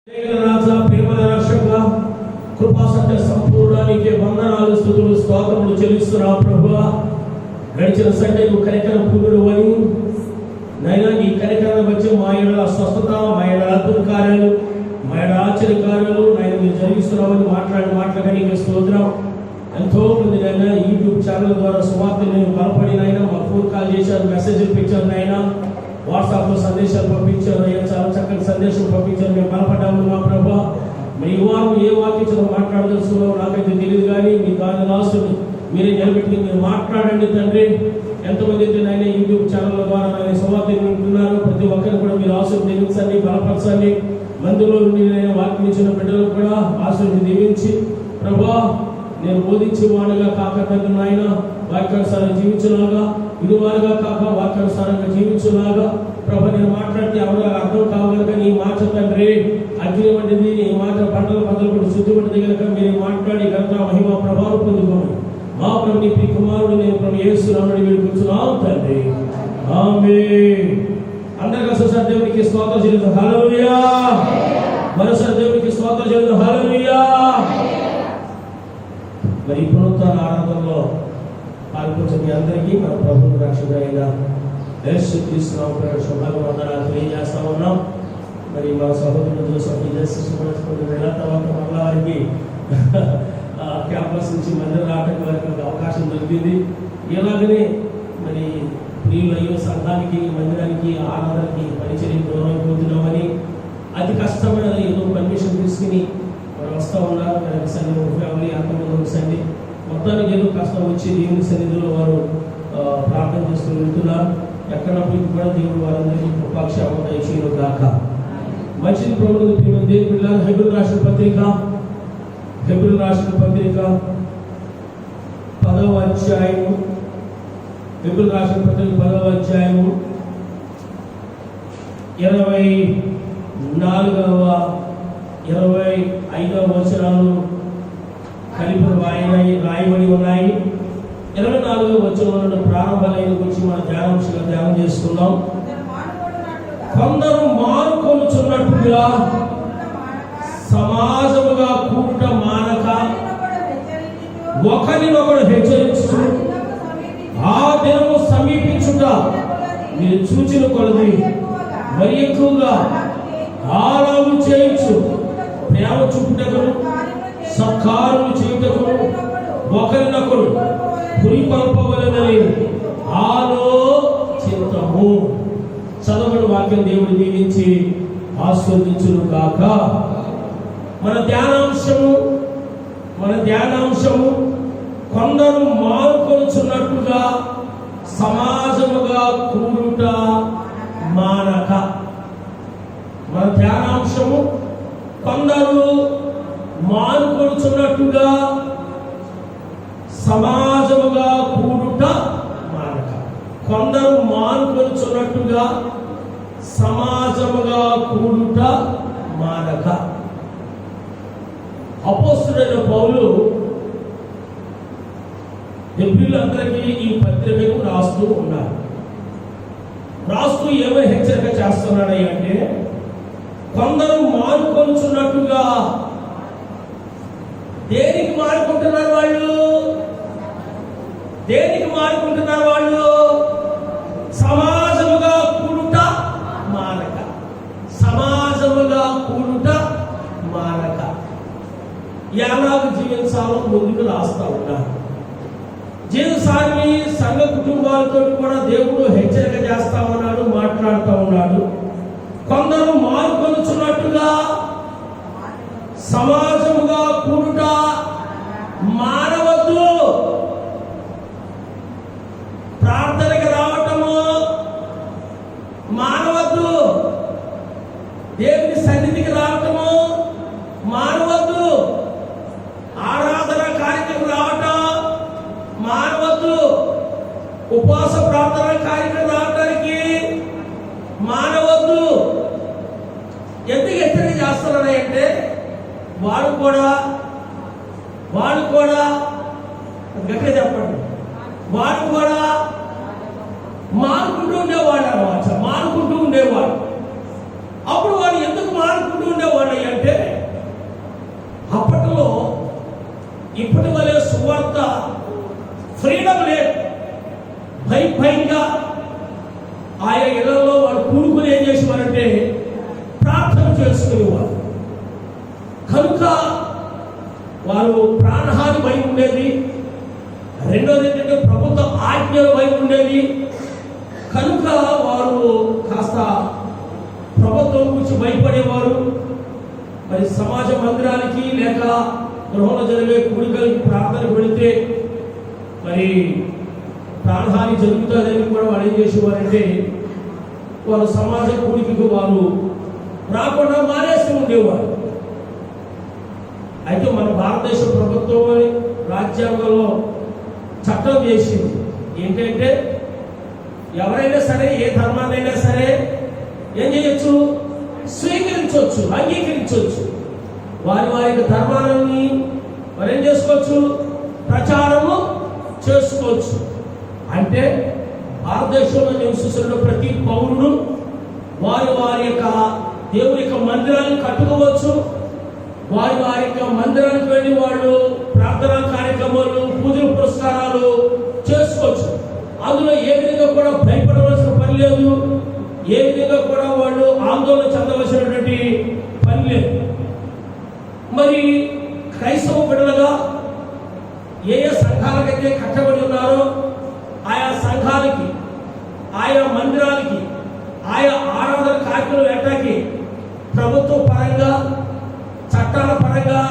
రాజా ప్రేమల రక్షక కృపా సత్య సంపూర్ణానికి వందనాలు స్తుతులు స్తోత్రములు చెల్లిస్తున్నా ప్రభువా. గడిచిన సండే నువ్వు కనికర పూర్ణుడు అని నైనా నీ కనికరణ వచ్చి మా ఏడల స్వస్థత, మా ఏడల అద్భుత కార్యాలు, మా ఏడల ఆశ్చర్య కార్యాలు నేను మీరు జరిగిస్తున్నామని మాట్లాడగా నీకు స్తోత్రం. ఎంతో మంది నైనా యూట్యూబ్ ఛానల్ ద్వారా సువార్తలు నేను బలపడినైనా మాకు ఫోన్ కాల్ చేశారు, మెసేజ్లు పెట్టారు, నైనా వాట్సాప్లో సందేశాలు పంపించారు, చాలా చక్కని సందేశం పంపించారు. మేము బలపడ్డాము మా ప్రభా. మరి ఈ వారం ఏ వాక్యం మాట్లాడదలుచుకున్నావు నాకైతే తెలియదు, కానీ మీ దాని లాస్ట్ మీరే నిలబెట్టి మీరు మాట్లాడండి తండ్రి. ఎంతమంది అయితే నాయన యూట్యూబ్ ఛానల్ ద్వారా నాయన సువార్తలు వింటున్నారు, ప్రతి ఒక్కరిని కూడా మీరు దీవించండి, బలపరచండి. మందులో నుండి నేను వాక్యం ఇచ్చిన బిడ్డలకు కూడా ఆశీర్వదించి దీవించి ప్రభా నేను బోధించేవాడుగా కాక తండ్రి నాయన వాక్యానుసారం జీవించులాగా, విలువాలుగా కాక వాక్యానుసారంగా జీవించులాగా ప్రభా నేను మాట్లాడితే ఎవరు అర్థం కావాలి. నీ మాట తండ్రి అగ్ని వంటిది, నీ మాట పంటల పంటలు కూడా శుద్ధి వంటిది కనుక మీరు మాట్లాడి ఘనత మహిమ ప్రభావం పొందుకోండి. మా ప్రభు నీ కుమారుడు నేను ప్రభు యేసునామమున వేడుకుంటున్నాం తండ్రి, ఆమేన్. అందరికీ ఒకసారి దేవునికి స్తోత్రం చెల్లిద్దాం, హల్లెలూయా. మరోసారి దేవునికి స్తోత్రం చెల్లిద్దాం, హల్లెలూయా. మరి పునరుత్థాన ఆరాధనలో పాల్గొంచిన మీ అందరికీ మన ప్రభువు రక్షకుడైన యేసుక్రీస్తు నామమున శుభాలు వందనాలు తెలియజేస్తా ఉన్నాం. మరి మా సహోదరుడు జోసఫ్ నెల తర్వాత మళ్ళా వారికి క్యాంపస్ నుంచి మందిరం రావడానికి వారికి ఒక అవకాశం దొరికింది. ఇలాగనే మరి ప్రియులయ్యో సంఘానికి, మందిరానికి, ఆరాధనకి పరిచయం దూరం అయిపోతున్నామని అతి కష్టమైన ఏదో పర్మిషన్ తీసుకుని మరి వస్తూ ఉన్నారు. ఫ్యామిలీ అంతమంది సండి మొత్తానికి ఏదో కష్టం వచ్చి దేవుని సన్నిధిలో వారు ప్రార్థన చేస్తూ వెళ్తున్నారు. ఎక్కడప్పటికి కూడా దేవుడు వారందరికీ కృపాక్షేమం దయచేయను గాక. మంచిది ప్రభువుకు ప్రియమైన దేవుని బిడ్డలారా, హెబ్రీయులకు రాసిన పత్రిక 10వ అధ్యాయము, హెబ్రీయులకు రాసిన పత్రిక 10వ అధ్యాయము 24వ 25వ వచనాలు కలిపి రాయబడి ఉన్నాయి. 24వ వచనంలో ప్రారంభ లైన్ గురించి మన ధ్యానం చేసుకుందాం. కొందరు మారుకొనుచున్నట్టుగా సమాజముగా కూడుట మానక ఒకరినొకడు హెచ్చరించు, ఆ దినము సమీపించుట మీరు చూచిన కొలది మరి ఎక్కువగా ఆరాము చేయించు, ప్రేమ చూపుటకును సత్కారము చేయుటకును ఒకరినొకడు పురిపల్పవలెనని ఆలోచింతము. చదవని వాక్యం దేవుడు దీవించి ఆస్వాదించును కాక. మన ధ్యానాంశము కొందరు మారుకొనుచున్నట్టుగా సమాజముగా కూడుట మానక. మన ధ్యానాంశము కొందరు మారుకొనుచున్నట్టుగా సమాజముగా కూడుట మానక. కొందరు మారుకొనుచున్నట్టుగా సమాజముగా కూడుట మానక. అపోస్తలుడైన పౌలు హెబ్రీయులందరికీ ఈ పత్రికను రాస్తూ ఉన్నారు. రాస్తూ ఏమై హెచ్చరిక చేస్తున్నాడు అంటే, కొందరు మారుకొనుచున్నట్టుగా. దేనికి మారుకుంటున్నారు వాళ్ళు? దేనికి మారుకుంటున్నారు వాళ్ళు? సమాజముగా కూడుట మానక. సమాజముగా కూడుట మానక. ఎలాగ జీవించాలో ముందుకు రాస్తా ఉన్నారు. జీవసాన్ని సంఘ కుటుంబాలతో కూడా దేవుడు హెచ్చరిక చేస్తా ఉన్నాడు, మాట్లాడుతూ ఉన్నాడు. కొందరు మారుకొనుచున్నట్టుగా సమాజముగా కూడుట మానవద్దు. ప్రార్థనకి రావటము మానవద్దు. దేవుని సన్నిధికి రావటము మానవద్దు. ఆరాధన కార్యక్రమం రావటం మానవద్దు. ఉపవాస ప్రార్థన కార్యక్రమం రావడానికి మానవద్దు. ఎందుకు హెచ్చరిక చేస్తున్నారంటే, వాడు కూడా గట్టిగా చెప్పండి, వాడు కూడా మారుకుంటూ ఉండేవాడు అన్నమాట. మారుకుంటూ ఉండేవాడు. అప్పుడు వాడు ఎందుకు మారుకుంటూ ఉండేవాడు అంటే, సువార్త ఫ్రీడమ్ లేదు. భయంగా ఆయా ఇళ్లలో వాళ్ళు కూడుకుని ఏం చేసేవారంటే ప్రార్థన చేసుకునేవారు. కనుక వారు ప్రాణహాని భయం ఉండేది. రెండోది ఏంటంటే ప్రభుత్వ ఆజ్ఞల భయం ఉండేది. కనుక వారు కాస్త ప్రభుత్వం గురించి భయపడేవారు. మరి సమాజ మందిరానికి లేక గృహంలో జరిగే కూడికలకి ప్రార్థనకు వెళితే మరి ప్రాణహాని జరుగుతుందని కూడా వాళ్ళు ఏం చేసేవారంటే వారు సమాజ కూడికకు వారు రాకుండా మానేస్తూ ఉండేవారు. అయితే మన భారతదేశ ప్రభుత్వం రాజ్యాంగంలో చట్టం చేసింది ఏంటంటే ఎవరైనా సరే ఏ ధర్మాన్నైనా సరే ఏం చేయొచ్చు, స్వీకరించవచ్చు, అంగీకరించవచ్చు. వారి ధర్మాలని వారు ఏం చేసుకోవచ్చు, ప్రచారము చేసుకోవచ్చు. అంటే భారతదేశంలో నివసిస్తున్న ప్రతి పౌరుడు వారి యొక్క దేవుని యొక్క మందిరాన్ని కట్టుకోవచ్చు. వారి యొక్క మందిరానికి వెళ్ళి వాళ్ళు ప్రార్థనా కార్యక్రమాలు, పూజలు, పురస్కారాలు చేసుకోవచ్చు. అందులో ఏ విధంగా కూడా భయపడవలసిన పని లేదు. ఏ విధంగా కూడా వాళ్ళు ఆందోళన చెందవలసినటువంటి పని లేదు. మరి క్రైస్తవ బిడ్డలుగా ఏ సంఘాలకైతే కట్టబడి ఉన్నారో ఆయా సంఘాలకి, ఆయా మందిరాలకి, ఆయా ఆరాధన కార్యక్రమం ఏటాకి ప్రభుత్వ పరంగా, చట్టాల పరంగా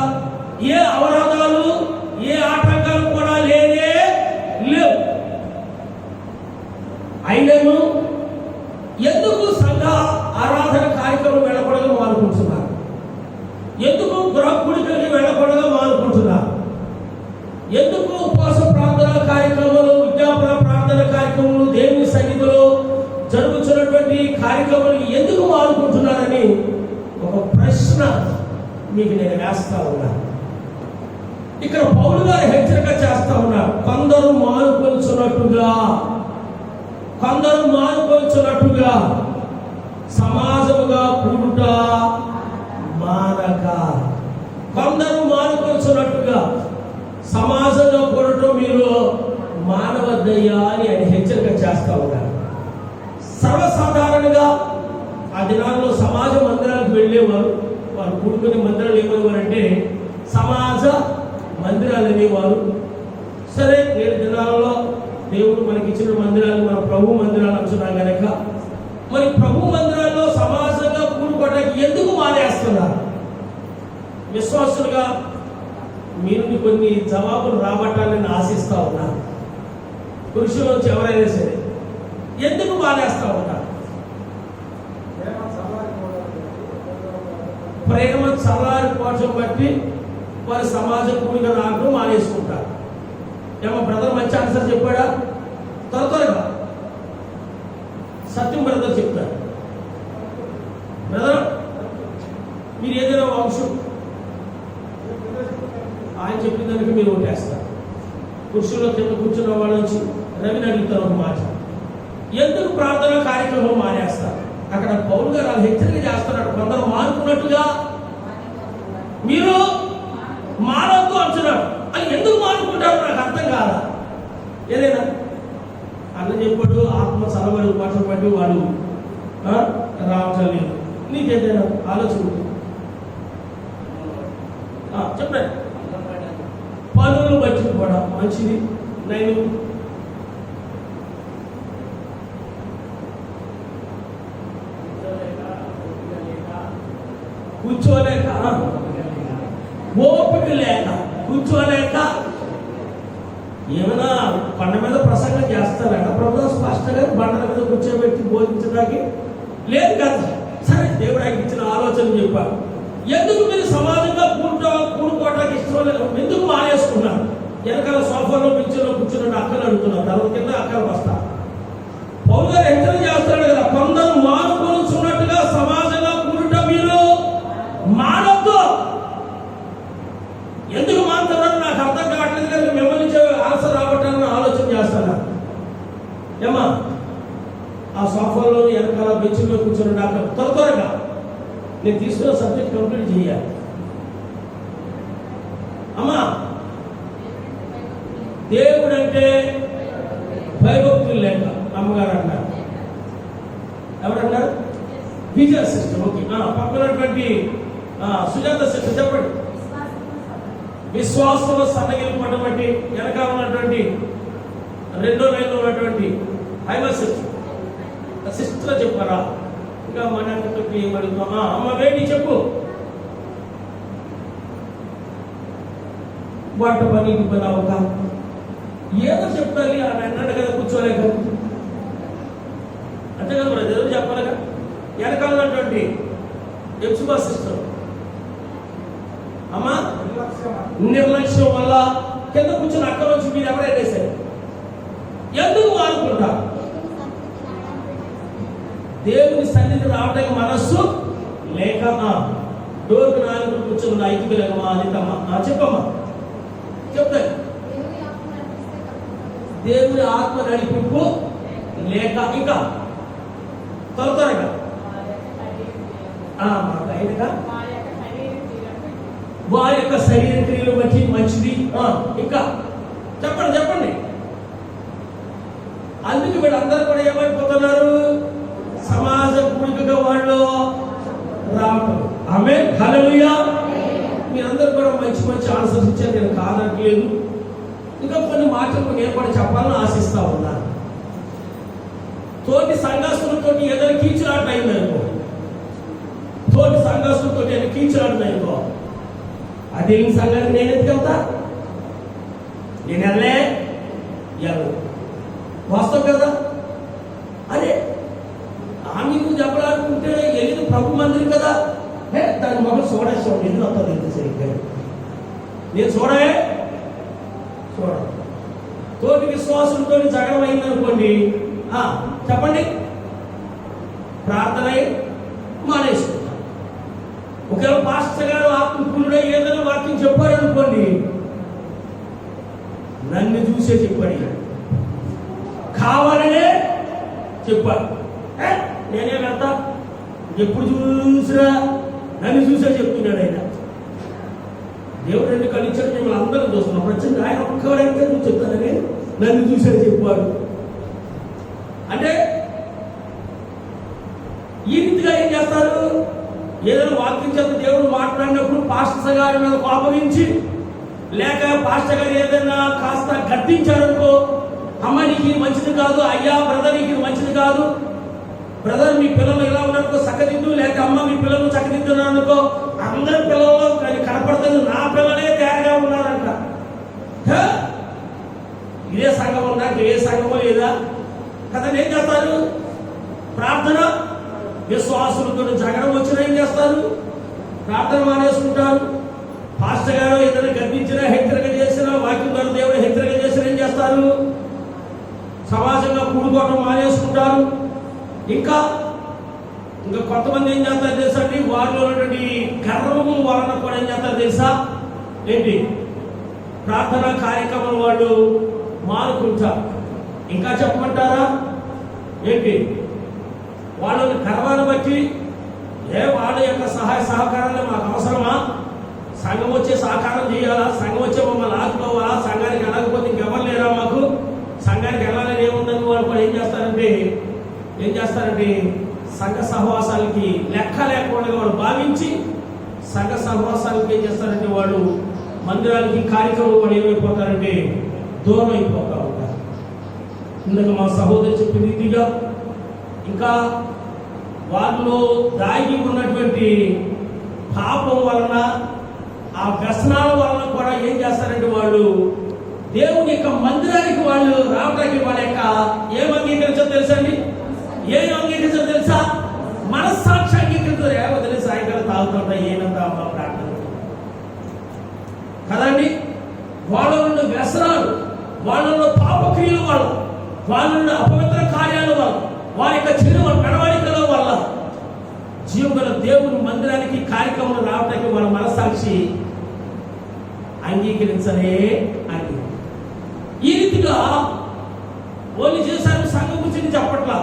ఏ అవరోధాలు, ఏ ఆటంకాలు కూడా లేవు. అయినను ఎందుకు సంఘ ఆరాధన కార్యక్రమం వెళ్ళకూడదు మానుకుంటున్నారు? ఎందుకు గృహ కూడికలకి వెళ్ళకూడదు మానుకుంటున్నారు? ఎందుకు ఉపవాస ప్రార్థన కార్యక్రమాలు, విజ్ఞాపన ప్రార్థన కార్యక్రమాలు, దేవుని సన్నిధిలో జరుగుతున్నటువంటి కార్యక్రమాలు ఎందుకు మానుకుంటున్నారని ఒక ప్రశ్న మీకు నేను వేస్తా ఉన్నాను. ఇక్కడ పౌలు గారు హెచ్చరిక చేస్తా ఉన్నారు. కొందరు మానుకొలుచున్నట్టుగా సమాజముగా కూడుట మానక. కొందరు మానుకొలుచున్నట్టుగా సమాజంలో కూడటం మీరు మానవద్దయ్యా అని ఆయన హెచ్చరిక చేస్తా ఉన్నారు. సర్వసాధారణంగా ఆ దినాల్లో సమాజ మందిరాలకు వెళ్ళేవారు. వారు కూడుకునే మందిరాలు ఏమనేవారంటే సమాజ మందిరాలు అనేవారు. సరే, 7 దినాలలో దేవుడు మనకి ఇచ్చిన మందిరాలు మన ప్రభు మందిరాలు అంటున్నాం కనుక మరి ప్రభు మందిరాల్లో సమాజంగా కూడుకోవడానికి ఎందుకు మానేస్తున్నారు? విశ్వాసులుగా మీరు కొన్ని జవాబులు రాబట్టాలని ఆశిస్తా ఉన్నారు. పురుషుల నుంచి ఎవరైనా సరే ఎందుకు మానేస్తా ఉంటారు? ప్రేమ చల్లారిపోవడం బట్టి వారి సమాజం కూడిక రావడం మానేసుకుంటారు. ఏమో బ్రదర్ మంచి ఆన్సర్ చెప్పాడా? త్వరగా సత్యం బ్రదర్ చెప్తారు. బ్రదర్ మీరు ఏదైనా వంశం ఆయన చెప్పిన దానికి మీరు ఓటేస్తారు. పురుషుల్లో కింద కూర్చున్న వాళ్ళ నుంచి రవిని అడుగుతారు ఒక మాట, ఎందుకు ప్రార్థన కార్యక్రమం మానేస్తారు? అక్కడ పౌలు గారు హెచ్చరిక చేస్తున్నాడు. కొందరు మానుకున్నట్టుగా మీరు మానవద్దు అంటున్నారు. అని ఎందుకు మానుకుంటారు నాకు అర్థం కాదా? ఏదైనా అన్న చెప్పాడు, ఆత్మ చలబడి పాటలు పట్టి వాడు రావటం లేదు. నీకేదైనా ఆలోచన చెప్పండి. పనులు బట్టి కూడా మంచిది. నేను కూర్చోలేక, ఓపిక లేక, కూర్చోలేక ఏమైనా బండ మీద ప్రసంగం చేస్తారట ప్రభుత్వం స్పష్టంగా బండల మీద కూర్చోబెట్టి బోధించడానికి లేదు కదా. సరే, దేవుడు ఆయనకి ఇచ్చిన ఆలోచన చెప్పారు. ఎందుకు మీరు సమాజంగా కూడుకోవడానికి ఇష్టం లేదు? ఎందుకు మానేసుకున్నారు? వెనకాల సోఫాలో పిక్చర్లో కూర్చున్న అక్కలు అడుగుతున్నారు. తర్వాత కింద అక్కలు వస్తారు. పౌలు గారు హెచ్చరిక చేస్తాడు కదా, కొందరు మానుకొలుచున్నట్టుగా సమాజంగా కూడుట మీరు మానవద్దు. ఎందుకు మానుతున్నారు నాకు అర్థం కావట్లేదు కనుక మిమ్మల్ని ఆన్సర్ రావటాన్ని ఆలోచన చేస్తాను. ఏమా ఆ సోఫాలో వెనకాల బెంచ్లో కూర్చున్న నాకు త్వరగా నేను తీసుకున్న సబ్జెక్ట్ కంప్లీట్ చేయాలి. అమ్మా విజయ సిస్టర్. ఓకే, పక్కనటువంటి సుజాత సిస్టర్ చెప్పండి. విశ్వాసంలో సన్నగిలిపడినటువంటి వెనకాల ఉన్నటువంటి రెండో లైన్లో ఉన్నటువంటి హైమ సిస్టర్ చెప్పారా? ఇంకా మన ఏమడుగుతాం? అమ్మ వేడి చెప్పు. వంట పని ఇంటి పని అవక ఏదో చెప్తాలి అని అన్నాడు కదా, కూర్చోలేక అంతే కదా, మరి ఏదో చెప్పాలిగా. వెనకాల ఉన్నటువంటి ఎప్సుబా సిస్టర్ అమ్మా నిర్లక్ష్యం వల్ల కింద కూర్చొని అక్కడ నుంచి మీరు ఎవరైనా వేశారు. ఎందుకు వాడుకుంటారు? దేవుని సన్నిధి రావడానికి మనస్సు లేక డోర్కి నాలుగు కూర్చొని ఐదుకు లేకమా అనితమ్మా చెప్పమ్మా చెప్తాను. దేవుని ఆత్మ నడిపింపు లేక ఇంకా త్వరగా వారి యొక్క శరీర క్రియలు బట్టి మంచిది. ఇంకా చెప్పండి చెప్పండి. అందుకు వీళ్ళందరూ కూడా ఏమైపోతున్నారు? సమాజ కూడికగా వాళ్ళు రావటం. ఆమేన్, హల్లెలూయా. మీరందరూ కూడా మంచి మంచి ఆన్సర్స్ ఇచ్చారు, నేను కాదనట్లేదు. ఇంకా కొన్ని మాటలు నేను కూడా చెప్పాలని ఆశిస్తా ఉన్నాను. తోటి సంఘస్థులతో ఏదైనా కీచులాట అయిందనుకో, తోటి సంఘస్థులతో ఏదైనా కీచులాట అయిందో, అదే సంఘానికి నేను ఎందుకు వెళ్తా? నేను వెళ్ళే వాస్తవం కదా. అదే ఆమె నువ్వు చెప్పాలనుకుంటే వెళ్ళిన ప్రభు మందిరం కదా, దాని మొదలు చూడేస్తాడు. ఎందుకు వస్తుంది ఎంత సరిగ్గా నేను చూడే తోటి విశ్వాసంతో జగడం అయిందనుకోండి, చెప్పండి, ప్రార్థన మానేసుకుంటాం. ఒకవేళ పాస్టర్ గారు ఆత్మకులుడే ఏదైనా వాక్యం చెప్పారు అనుకోండి, నన్ను చూసే చెప్పాడు, కావాలనే చెప్పాడు. నేనే వెళ్తా, ఎప్పుడు చూసినా నన్ను చూసే చెప్తున్నాడు ఆయన. దేవుడు రెండు కలిచాడు, మిమ్మల్ని అందరూ చూస్తున్నాం. ప్రతి ఆయన ఒక్కడైతే నువ్వు చెప్తానని నన్ను చూసే చెప్పాడు అంటే ఈ రీతిగా ఏం చేస్తారు? ఏదైనా వాక్యం చేత దేవుడు మాట్లాడినప్పుడు పాస్టర్ గారి మీద కోపగించి, లేక పాస్టర్ గారు ఏదైనా కాస్త గద్దించారనుకో, అమ్మ నీకు ఇది మంచిది కాదు, అయ్యా బ్రదర్ నీకు ఇది మంచిది కాదు, బ్రదర్ మీ పిల్లలు ఇలా ఉన్నారనుకో చక్కదిద్దు, లేక అమ్మ మీ పిల్లలు చక్కదిద్దున్నారు అనుకో, అందరి పిల్లలు కనపడుతుంది, నా పిల్లలే తేరగా ఉన్నారంట. ఇదే సంఘం ఉందా? ఏ సంఘమో లేదా కదా. ఏం చేస్తారు? ప్రార్థన విశ్వాసులతో జగడం వచ్చినా ఏం చేస్తారు? ప్రార్థన మానేసుకుంటారు. పాస్టర్ గారు ఏదైనా గర్భించినా, హెచ్చరిక చేసినా, వాక్యం ద్వారా దేవుడు హెచ్చరిక చేసినా ఏం చేస్తారు? సమాజంగా కూడుకోవటం మానేసుకుంటారు. ఇంకా కొంతమంది ఏం చేస్తారు తెలుసా అండి? వారిలో ఉన్నటువంటి గర్వము వలన కూడా ఏం చేస్తారు తెలుసా? ఏంటి? ప్రార్థనా కార్యక్రమం వాళ్ళు మానుకుంటారు. ఇంకా చెప్పమంటారా? ఏంటి? వాళ్ళని గర్వాన్ని బట్టి వాళ్ళ యొక్క సహాయ సహకారాలు మాకు అవసరమా? సంఘం వచ్చే సహకారం చేయాలా? సంఘం వచ్చే మమ్మల్ని ఆదుకోవాలా? సంఘానికి వెళ్ళకపోతే ఇంకెవరు లేరా మాకు? సంఘానికి వెళ్ళాలని ఏముందని వాళ్ళు కూడా ఏం చేస్తారంటే సంఘ సహవాసాలకి లెక్క లేకుండా వాళ్ళు భావించి సంఘ సహవాసాలకి ఏం చేస్తారంటే వాళ్ళు మందిరాలకి కార్యక్రమం కూడా ఏమైపోతారంటే దూరం అయిపోతా ఉంటారు. ఇందుకు మా సహోదరు చెప్పిన రీతిగా ఇంకా వాళ్ళలో దాగి ఉన్నటువంటి పాపం వలన, ఆ వ్యసనాల వలన కూడా ఏం చేస్తారంటే వాళ్ళు దేవుని యొక్క మందిరానికి వాళ్ళు రావడానికి వాళ్ళ యొక్క ఏం అంగీకరించారు తెలుసండి? ఏం అంగీకరించారు తెలుసా? మనస్సాక్షి అంగీకరించారు. వదిలే సాయంకాలం తాగుతుంటా ఏమంతా అమ్మ ప్రార్థన కదండి. వాళ్ళ వ్యసనాలు, వాళ్ళలో పాపక్రియల వల్ల, వాళ్ళ అపవిత్ర కార్యాల వల్ల, వారి యొక్క చిరు నడవడికల వల్ల జీవగల దేవుని మందిరానికి కార్యక్రమం రావడానికి వాళ్ళ మనస్సాక్షి అంగీకరించలే అని ఈ రీతిగా వాళ్ళు చేశారు. సంఘం గురించి చెప్పట్లా,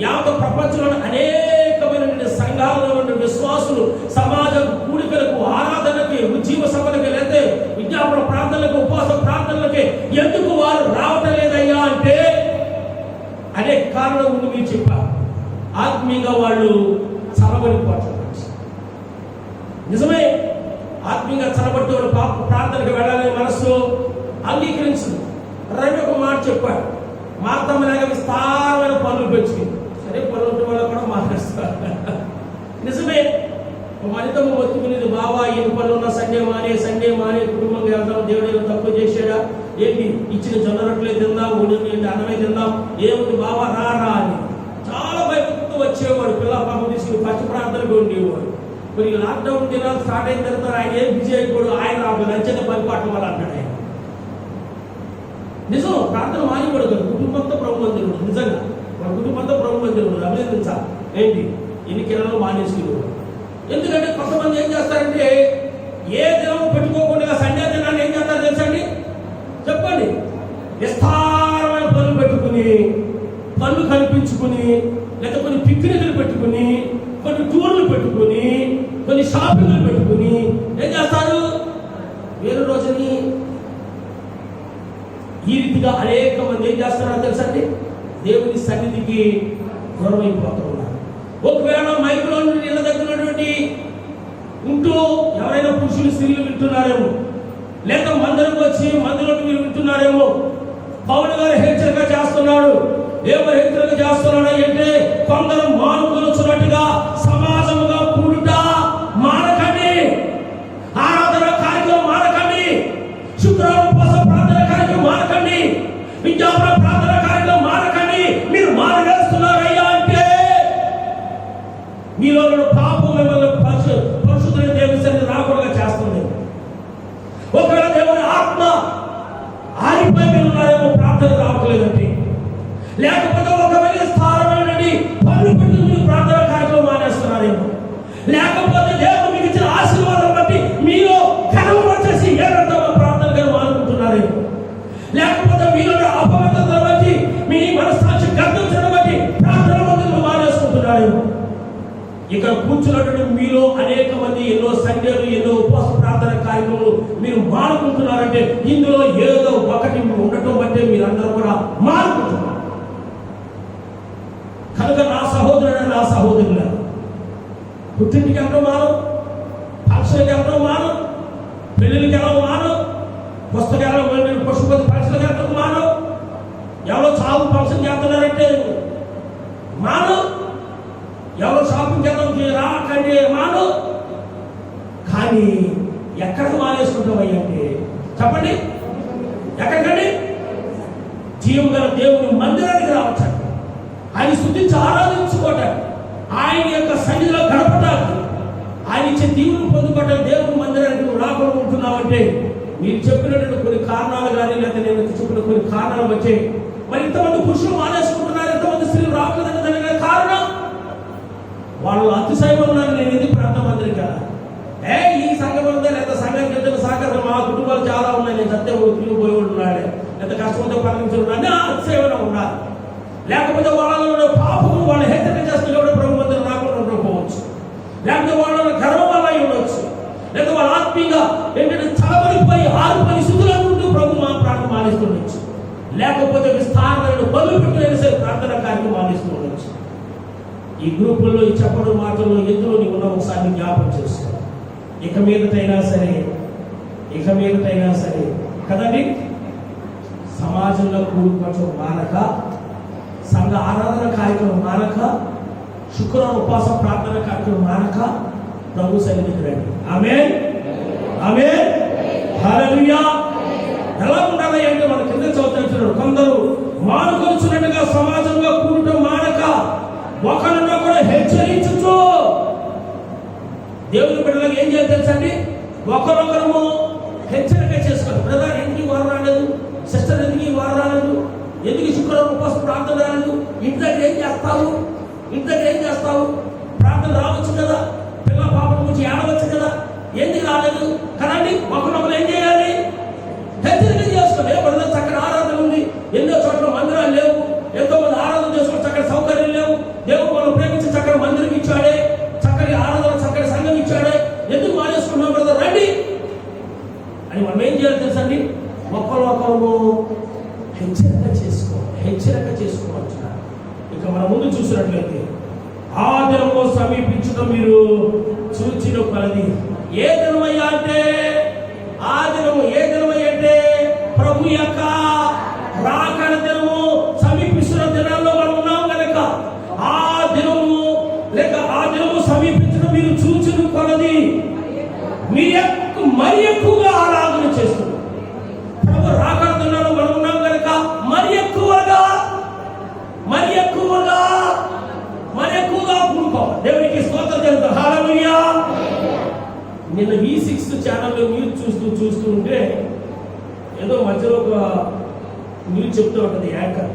యావత ప్రపంచంలో అనేకమైన సంఘాలలో ఉన్న విశ్వాసులు సమాజ కూడికలకు, ఆరాధనకి, ఉజ్జీవ సభలకు, లేకపోతే విజ్ఞాపన ప్రార్థనలకు, ఉపవాస ప్రార్థనలకి ఎందుకు వారు రావటం లేదయ్యా అంటే అనేక కారణం ఉంది. మీరు చెప్పారు. ఆత్మీయంగా వాళ్ళు చల్లబడిపోవటం. నిజమే, ఆత్మీయంగా చల్లబట్టి వాడు ప్రార్థనకు వెళ్ళాలని మనస్సు అంగీకరించదు. రవి ఒక మాట చెప్పాడు, మా అత్తమ్మలాగా విస్తారమైన పనులు పెంచుకుంది. సరే, పనులు వల్ల కూడా మానేస్తారు. నిజమే, మనితమ్మ ఒత్తుకునేది, బాబా ఈయన పనులు ఉన్న సండే మానే కుటుంబంగా వెళ్తాం, దేవుడు ఏదో తక్కువ చేశాడా ఏంటి, ఇచ్చిన జొన్న రొట్టెలే తిందాం, అన్నమే తిందాం, ఏముంది బాబా రా అని చాలా భయపడుతూ వచ్చేవాడు. పిల్లల పాపం తీసుకుని ఫస్ట్ ప్రార్థనకు ఉండేవాడు. మరి లాక్డౌన్ దినాలు స్టార్ట్ అయిన తర్వాత ఆయన ఏం బిజీ అయిపోడు, ఆయన నచ్చిన పరిపాటం వల్ల అంటాడు ఆయన. నిజం, ప్రార్థన మానిపడదు. కుటుంబంతో ప్రభు మందిరుడు, నిజంగా మన కుటుంబంతో ప్రభు మందిరుడు అభినందించాలి. ఏంటి ఎన్ని కిరణాలు మానేసుకునేవాడు. ఎందుకంటే కొంతమంది ఏం చేస్తారంటే ఏ దినం పెట్టుకోకుండా సండే దినాన్ని ఏం చేస్తారు తెలుసండి, చెప్పండి, విస్తారమైన పనులు పెట్టుకుని, పనులు కల్పించుకుని, లేదా కొన్ని పిక్నిక్లు పెట్టుకుని, కొన్ని టూర్లు పెట్టుకుని, కొన్ని షాపింగ్లు పెట్టుకుని ఏం చేస్తారు, వేరే రోజుని ఈ రీతిగా అనేక మంది ఏం చేస్తున్నారో తెలుసండి, దేవుని సన్నిధికి దూరం అయిపోతూ ఉన్నారు. ఒకవేళ మైక్లో ఇళ్ళ దగ్గర ఉన్నటువంటి ఉంటూ ఎవరైనా పురుషులు స్త్రీలు వింటున్నారేమో, లేదా మందిరం వచ్చి మందిరంలో మీరు వింటున్నారేమో, పౌలు గారు హెచ్చరిక చేస్తున్నాడు. ఏమో హెచ్చరిక చేస్తున్నాడు అంటే, కొందరు మానుకొనుచున్నట్టుగా సమాజముగా కూడుట మానకండి, ఆరాధన కార్యక్రమం మానకండి, శుక్రవారం ఉపవాస ప్రార్థన కార్యక్రమం మానకండి, విజ్ఞాపన ప్రార్థన కార్యక్రమం మానకండి. మీరు మానవేస్తున్నారయ్యా అంటే మీలో పాపం మిమ్మల్ని పరిశుద్ధులైన దేవుని సన్నిధికి రాకుండా చేస్తుంది. ఒకవేళ దేవుని ఆత్మ ఆరిపోయి మీరు ఉన్నారేమో, ప్రార్థన రావట్లేదండి, లేకపోతే ఒకవేళ స్థానమైన పనులు పెట్టి మీరు ప్రార్థన కార్యక్రమం మానేస్తున్నారేమో, లేకపోతే దేవుడు మీకు ఇచ్చిన ఆశీర్వాదం బట్టి మీలో కనవం వచ్చేసి ఏడంతా ప్రార్థన మానుకుంటున్నారేమో, లేకపోతే మీలో అపవిత్రతను బట్టి మీ మనస్సాక్షి గర్దించడం బట్టి ప్రార్థన మందిరం మానేసుకుంటున్నారేమో. ఇక్కడ కూర్చున్నటువంటి మీలో అనేక మంది ఎన్నో సంధ్యలు, ఎన్నో ఉపవాస ప్రార్థన కార్యక్రమాలు మీరు మానుకుంటున్నారంటే ఇందులో ఏదో ఒకటి ఉండటం బట్టే మీరందరూ కూడా మానుకుంటున్నారు. కనుక నా సహోదరుడు, నా సహోదరుల, పుట్టింటికి వెళ్ళడం మానం, ఫంక్షన్కి వెళ్ళడం మానం, పెళ్ళిళ్ళకి వెళ్ళడం మానం, పుస్తకాలు పశుపతి పరీక్షలకు వెళ్ళడం మానం, ఎవరో చావు ఫంక్షన్ చేస్తున్నారంటే మానం, ఎవరో షాపింగ్ చేద్దాం రాకండి మాను. కానీ ఎక్కడికి మానేసుకుంటామయ్యా అంటే చెప్పండి, ఎక్కడికండి? జీవం గల దేవుని మందిరానికి రావచ్చండి, ఆయన స్తుతించి ఆరాధించుకోవటానికి, ఆయన యొక్క సన్నిధిలో గడపటానికి, ఆయన ఇచ్చే దీవులు పొందుకోవటానికి దేవుని మందిరానికి నువ్వు రాకుండా ఉంటున్నావంటే మీరు చెప్పినటువంటి కొన్ని కారణాలు కానీ, లేదా నేను చెప్పిన కొన్ని కారణాలు వచ్చాయి. మరి ఇంతమంది పురుషులు మానేసుకుంటున్నారు, ఎంతమంది స్త్రీలు రావట్లేదని దానికి కారణం వాళ్ళు అతిశయం ఉన్నారు. నేను ఎందుకు ప్రార్థన మందిరం కదా, ఈ సంఘం ఉందా, లేదా సంఘానికి ఎంత సహకారం, మా కుటుంబాలు చాలా ఉన్నాయి, నేను సత్యం తిరిగిపోయి ఉన్నాడే, ఎంత కష్టంతో పనిచేస్తున్నాడు, అతిశయమైన ఉండాలి. లేకపోతే వాళ్ళలో పాపము వాళ్ళు హెచ్చరిక చేస్తున్న కూడా ప్రభు మందిరం రాకుండా ఉండకపోవచ్చు, లేకపోతే వాళ్ళ గర్వం వల్ల ఉండొచ్చు, లేదా వాళ్ళ ఆత్మీయంగా ఏంటంటే చలబడిపోయి ఆరుపని స్థితులు ఉంటూ ప్రభు మా ప్రార్థన మానేస్తుండొచ్చు, లేకపోతే విస్తారమైన పనులు పెట్టిన సరే ప్రార్థన కార్యక్రమం మానేస్తూ ఉండొచ్చు. ఈ గ్రూపుల్లో ఈ చెప్పడం మాటల్లో ఎందులో నీవు ఉన్న ఒకసారి జ్ఞాపకం చేసుకో. ఇక మీదటైనా సరే కదండి, సమాజంలో కూడుకోవడం మానక, సంఘ ఆరాధన కార్యక్రమం మానక, శుక్రవారం ఉపవాస ప్రార్థన కార్యక్రమం మానక ప్రభు సన్నిధికి రండి. ఆమేన్, ఆమేన్, హల్లెలూయా. ఎలా ఉండాలి అంటే మన కింద చదువుతున్నాడు, కొందరు మానుకొనుచున్నట్టుగా సమాజంగా కూడటం మానక ఒకరినొకరు హెచ్చరించుచు. దేవుని బిడ్డలకు ఏం చేయాలి తెలుసండి, ఒకరొకరము హెచ్చరిక చేసుకోవాలి. బ్రదర్ ఎందుకు వారు రాలేదు, సిస్టర్ ఎందుకు వారు రాలేదు, ఎందుకు శుక్రవారం ఉపవాస ప్రార్థన రాలేదు, ఇంటి దగ్గర ఏం చేస్తావు, ప్రార్థన రావచ్చు కదా, పిల్లల పాపల గురించి ఏడవచ్చు కదా, ఎందుకు రాలేదు కదండి. ఒకరొకరు ఏం చేయాలి, హెచ్చరిక చేసుకోండి. బ్రదర్ చక్కటి ఆరాధన ఉంది, ఎన్నో చోట్ల మందిరాలు లేవు, ఎంతో మంది ఆరాధన చేసుకోవడం చక్కటి సౌకర్యం లేవు, దేవుడు మనం ప్రేమించి చక్కటి మందిరం ఇచ్చాడే, చక్కటి ఆరాధన చక్కటి సంఘం ఇచ్చాడే, ఎందుకు మానేసుకున్నాం బ్రదర్ రండి అని మనం ఏం చేయాలి తెలుసండి, ఒకరు హెచ్చరిక చేసుకోవచ్చు. ఇక మనం ముందు చూసినట్లయితే ఆ దినము సమీపించడం మీరు మీరు చూచిన కొలది. ఏ దినమయ్యా అంటే ఆ దినము, ఏ దినమయ్య అంటే ప్రభు యొక్క రాకడ దినము సమీపిస్తున్న దినాల్లో మనం ఉన్నాం కనుక ఆ దినము లేక ఆ దినము సమీపించడం మీరు చూచిన కొలది మీరు మరి ఎక్కువగా ఆరాధన చేస్తున్నారు. ప్రభు రాకడ దినాల్లో మనం ఉన్నాం కనుక మరి ఎక్కువగా కూడుకోవాలి. దేవునికి స్తోత్రం చెల్లిద్దాం. హల్లెలూయా. నిన్న V6 ఛానల్లో న్యూస్ చూస్తూ ఉంటే ఏదో మధ్యలో ఒక న్యూస్ చెప్తూ ఉంటుంది యాంకర్.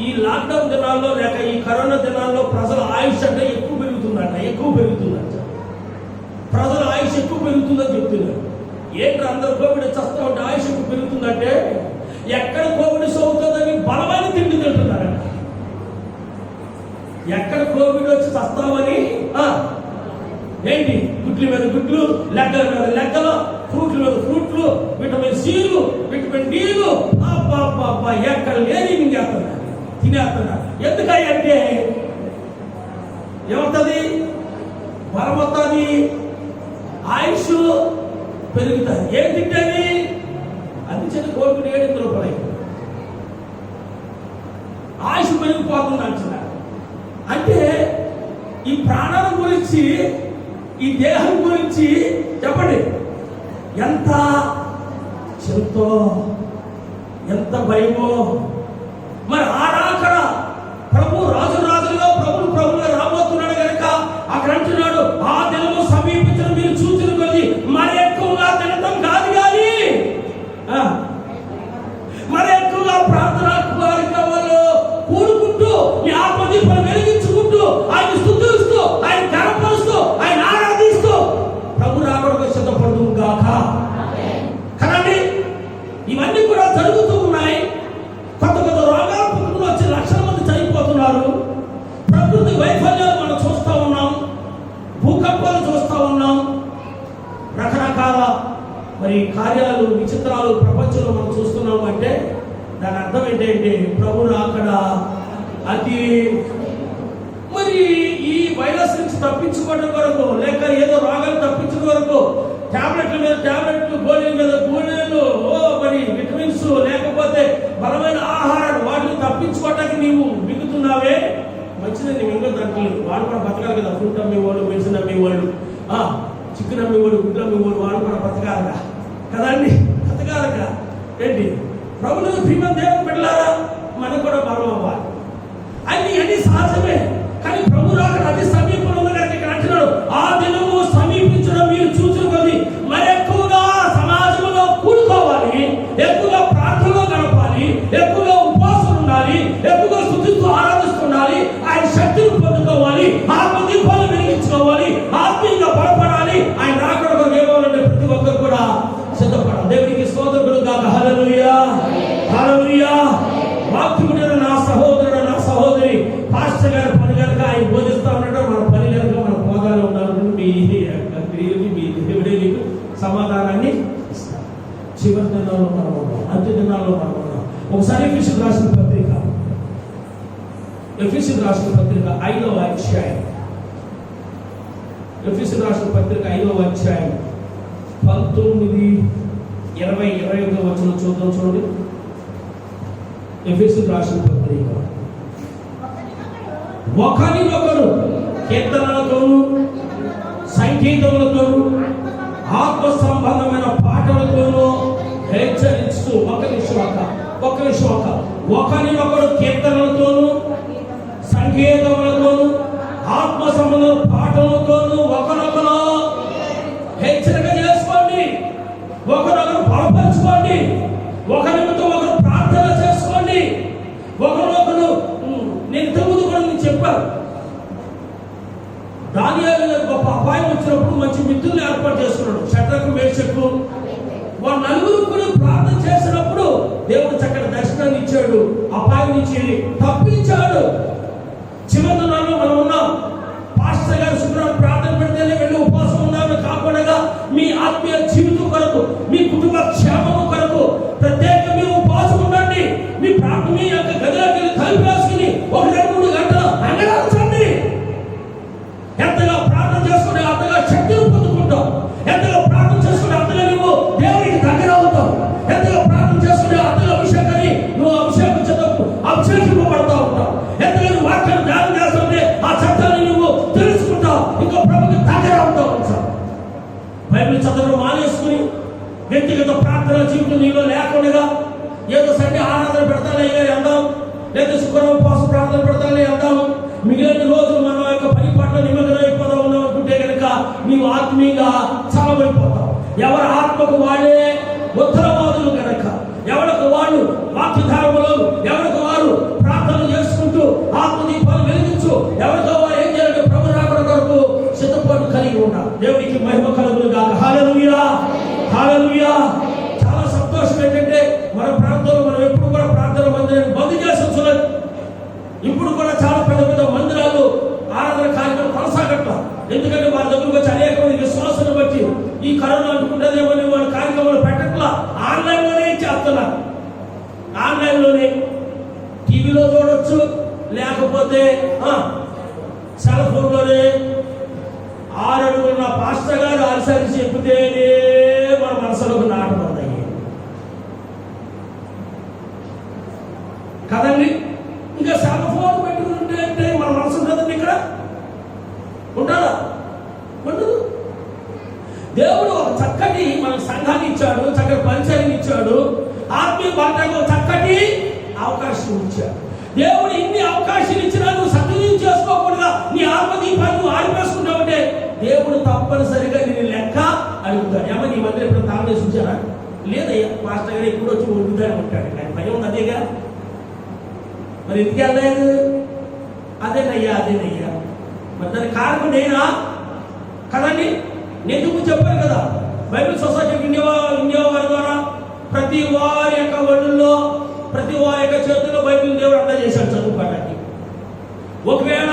ఈ లాక్డౌన్ దినాల్లో లేక ఈ కరోనా దినాల్లో ప్రజల ఆయుష్ అంటే ఎక్కువ పెరుగుతుందంట. ప్రజల ఆయుష్ ఎక్కువ పెరుగుతుందని చెప్తున్నారు. ఏంటి అందరూ కోవిడ్ చస్తా ఉంటే ఆయుష్ ఎక్కువ పెరుగుతుందంటే ఎక్కడ కోవిడ్ సోకుతుందని బలమైన తిండి తింటున్నారంట. ఎక్కడ కోవిడ్ వచ్చి చస్తామని ఏంటి గుడ్ల మీద గుడ్లు, లెక్కల మీద లెక్కలు, ఫ్రూట్ల మీద ఫ్రూట్లు, విటమిన్ Cలు, విటమిన్ Dలు ఎక్కడ లేని తినేస్తున్నారు. ఎందుకంటే ఏమవుతుంది? బలమవుతుంది, ఆయుష్ పెరుగుతుంది. ఏం తింటేది అది చిన్న కోవిడ్ 7 రూపాయలు ఆయుష్ పెరిగిపోతుంది అంటున్నారు. అంటే ఈ ప్రాణాల గురించి, ఈ దేహం గురించి చెప్పండి ఎంత చింతో, ఎంత భయమో. మరి ఆ రాకడ ప్రభు రాజులుగా ప్రభువుగా రాబోతున్నాడు కనుక అక్కడ అంటున్నాడు ఆ దినము సమీపించడం మీరు చూసిన కొద్ది మరి ఎక్కువగా తినటం కాదు కానీ మరి ఎక్కువగా ప్రార్థనా కార్యక్రమాల్లో కూడుకుంటూ మీ ఆత్మదీపాలు వెలిగించుకుంటూ ఆయన స్తుతిస్తూ ఆయన గణపరుస్తూ ఆయన ఆరాధిస్తూ ప్రభు రాకడకు సిద్ధపడుతుంది గాక. కదండి, ఇవన్నీ కూడా జరుగుతూ ఉన్నాయి. కొత్త రోగాలు పుట్టుకుని వచ్చి లక్షల మంది చనిపోతున్నారు. ప్రకృతి వైఫల్యాలు మనం చూస్తూ ఉన్నాం, భూకంపాలు చూస్తూ ఉన్నాం, రకరకాల మరి కార్యాలు, విచిత్రాలు ప్రపంచంలో మనం చూస్తున్నాము. అంటే దాని అర్థం ఏంటంటే ప్రభు రాకడ అది మరి ఈ వైరస్ నుంచి తప్పించుకోవడం వరకు లేక ఏదో రోగాలు తప్పించుకోవడం వరకు టాబ్లెట్ల మీద టాబ్లెట్లు, గోళీల మీద గోళీలు, మరి విటమిన్స్ లేకపోతే బలమైన ఆహారాలు వాటిని తప్పించుకోవడానికి నీవు మిగుతున్నావే. మంచిది, నీవు ఇంకా తగ్గలేదు. వాడు కూడా బతకాలి కదా. ఫ్రూట్ అమ్మేవాళ్ళు, మెడిసిన్ అమ్మేవాళ్ళు, చికెన్ అమ్మేవాళ్ళు, గుడ్లు అమ్మేవాళ్ళు, వాడు కూడా బతకాలగా కదండి. బతకాలగా ఏంటి ప్రభుత్వ ప్రియమైన దేవుని బిడ్డలారా, మనకు కూడా బలం అవ్వాలి. అన్ని సహజమే. కానీ ప్రభు రాకడ అతి సమీపంలో ఉన్న కనుక ఇక్కడ అంటున్నాడు ఆ దినము సమీపించడం మీరు చూసిన కొద్ది మరి ఎక్కువగా సమాజంలో కూడుకోవాలి, ఎక్కువగా ప్రార్థనలో గడపాలి, ఎక్కువగా ఉపవాసం ఉండాలి, ఎక్కువగా స్తుతిస్తూ ఆరాధిస్తుండాలి, ఆయన శక్తిని పొందుకోవాలి, ఆత్మదీపాలు వెలిగించుకోవాలి, ఆత్మీయంగా బలపడాలి. ఆయన రాకడకు ఏమవునంటే ప్రతి ఒక్కరు కూడా సిద్ధపడాలి. దేవునికి స్తోత్రం గాక. హల్లెలూయా, హల్లెలూయా. వాక్యమున నా సహోదరుడు, నా సహోదరి, పాస్టర్ గారి పని కనుక ఆయన బోధిస్తా ఉన్నాడు. మన పని కనుక మన పోగానే ఉండాలి. మీ క్రియలకి మీ దేవుడే నీకు సమాధానాన్ని ఇస్తాడు. చివరి దినాల్లో మనం ఉన్నాం, అంత్య దినాల్లో మనం ఉన్నాం. ఒకసారి ఎఫెసీయులకు రాసిన పత్రిక 5వ అధ్యాయం, ఎఫెసీయులకు రాసిన పత్రిక 5వ అధ్యాయం 19, 20, 21 వచనం చూద్దాం. చూడండి. ఎఫెసీయులకు రాసిన పత్రిక ఒకరినొకరు కీర్తనలతోనూ సంగీతములతోనూ ఆత్మ సంబంధమైన పాటలతోనూ హెచ్చరిస్తూ ఒకరినొకరు కీర్తనలతోనూ సంగీతములతోనూ ఆత్మ సంబంధ పాటలతోనూ ఒకరొకరు హెచ్చరిక చేసుకోండి, ఒకరొకరు బలపరచుకోండి, ఒకరితో ఒకరు ప్రార్థన చేసుకోండి, ఒకరొకరు. నేను ఇంతకుముందు కూడా నేను చెప్పాను, దానియేలు గొప్ప అపాయం వచ్చినప్పుడు మంచి మిత్రులు ఏర్పాటు చేసుకున్నాడు. షడ్రకు, మేషకు, వారు నలుగురు కూడా ప్రార్థన చేసినప్పుడు దేవుడు చక్కటి దర్శనాన్ని ఇచ్చాడు, అపాయం నుంచి తప్పించాడు. చివరి దినాల్లో మనం ఉన్నాం. పాస్టర్ గారు శుక్రవారం ప్రార్థన పెడితేనే వెళ్ళి ఉపవాసం ఉన్నామే కాకుండా మీ ఆత్మీయ జీవితం కొరకు, మీ కుటుంబ క్షేమం కొరకు ప్రత్యేక మీరు ఉపవాసం ఉండండి. మీ ప్రార్థన మీ యొక్క గదిలోకి తలుపు రాసుకుని 1-2-3 గంటలు అంగలార్చండి. మానేసుకుని వ్యక్తిగత ప్రార్థన జీవితం నీలో లేకుండా ఏదో సండే ఆరాధన పెడతానే అందాం, లేదా శుక్రవారం ఉపవాస ప్రార్థన పెడతానే అందాము, మిగిలిన రోజులు మన యొక్క పని పట్ల నిమగ్నం అయిపోతా ఉన్నాం అనుకుంటే కనుక నీవు ఆత్మీయంగా చల్లబడిపోతావు. ఎవరి ఆత్మకు వాళ్ళే ఉత్తరవాదులు కనుక ఎవరికి వాళ్ళు వాక్యధారములు, ఎవరికి వారు ప్రార్థన చేసుకుంటూ ఆత్మదీపాలు వెలిగించు, ఎవరితో వారు ఏం చేయాలంటే ప్రభు రాకడ కొరకు సిద్ధపాటు కలిగి ఉన్నారు. దేవునికి మహిమ కలుగును గాక. హల్లెలూయా, హల్లెలూయా. చాలా సంతోషం ఏంటంటే మన ప్రాంతంలో మనం ఎప్పుడు కూడా ప్రార్థన మందిరాన్ని బంద్ చేసి ఉంచలేదు. ఇప్పుడు కూడా చాలా పెద్ద పెద్ద మందిరాలు ఆరాధన కార్యక్రమం కొనసాగట్ల. ఎందుకంటే వాళ్ళ దగ్గరకు వచ్చి అనేక మంది విశ్వాసాన్ని బట్టి ఈ కరోనా అనుకుంటుందేమని వాళ్ళ కార్యక్రమాలు పెట్టట్లా, ఆన్లైన్లోనే చేస్తున్నారు. ఆన్లైన్లోనే టీవీలో చూడొచ్చు, లేకపోతే సెల్ ఫోన్లోనే 6 అడుగులు నా పాస్టర్ గారు ఆరిసారి చెప్తేనే మన మనసులోకి నాటబడ్డాయి కదండి. ఇంకా సెల్ ఫోన్ పెట్టుకుంటే అంటే మన మనసు ఉంటుందండి, ఇక్కడ ఉంటుందా? ఉండదు. దేవుడు ఒక చక్కటి మన సంఘాన్ని ఇచ్చాడు, చక్కటి పరిచయాన్ని ఇచ్చాడు, ఆత్మీయ పాఠకు చక్కటి అవకాశం ఇచ్చాడు. దేవుడు ఇన్ని అవకాశాలు ఇచ్చినా నువ్వు సద్వినియోగం చేసుకోకుండా నీ ఆత్మదీపాన్ని నువ్వు ఆరిపేసుకుంటావంటే దేవుడు తప్పనిసరిగా నేను లెక్క అడుగుతాడు. ఏమో నీ మధ్య ఎప్పుడు తాళం ఉంచారా? లేదయ్యా, మాస్టర్ గారు ఎప్పుడు వచ్చి వండుతానే ఉంటాడు, కానీ భయం ఉంది అదేగా. మరి ఎందుకు వెళ్ళలేదు? అదేనయ్యా అదేనయ్యా. మరి దానికి కారణం నేనా కదండి. ఎందుకు చెప్పారు కదా, బైబిల్ సొసైటీ ఇండియా వారి ద్వారా ప్రతి వారి యొక్క ఒళ్ళుల్లో, ప్రతి వారి యొక్క చేతుల్లో బైబిల్ దేవుడు అంతా చేశాడు చదువుకోవడానికి. ఒకవేళ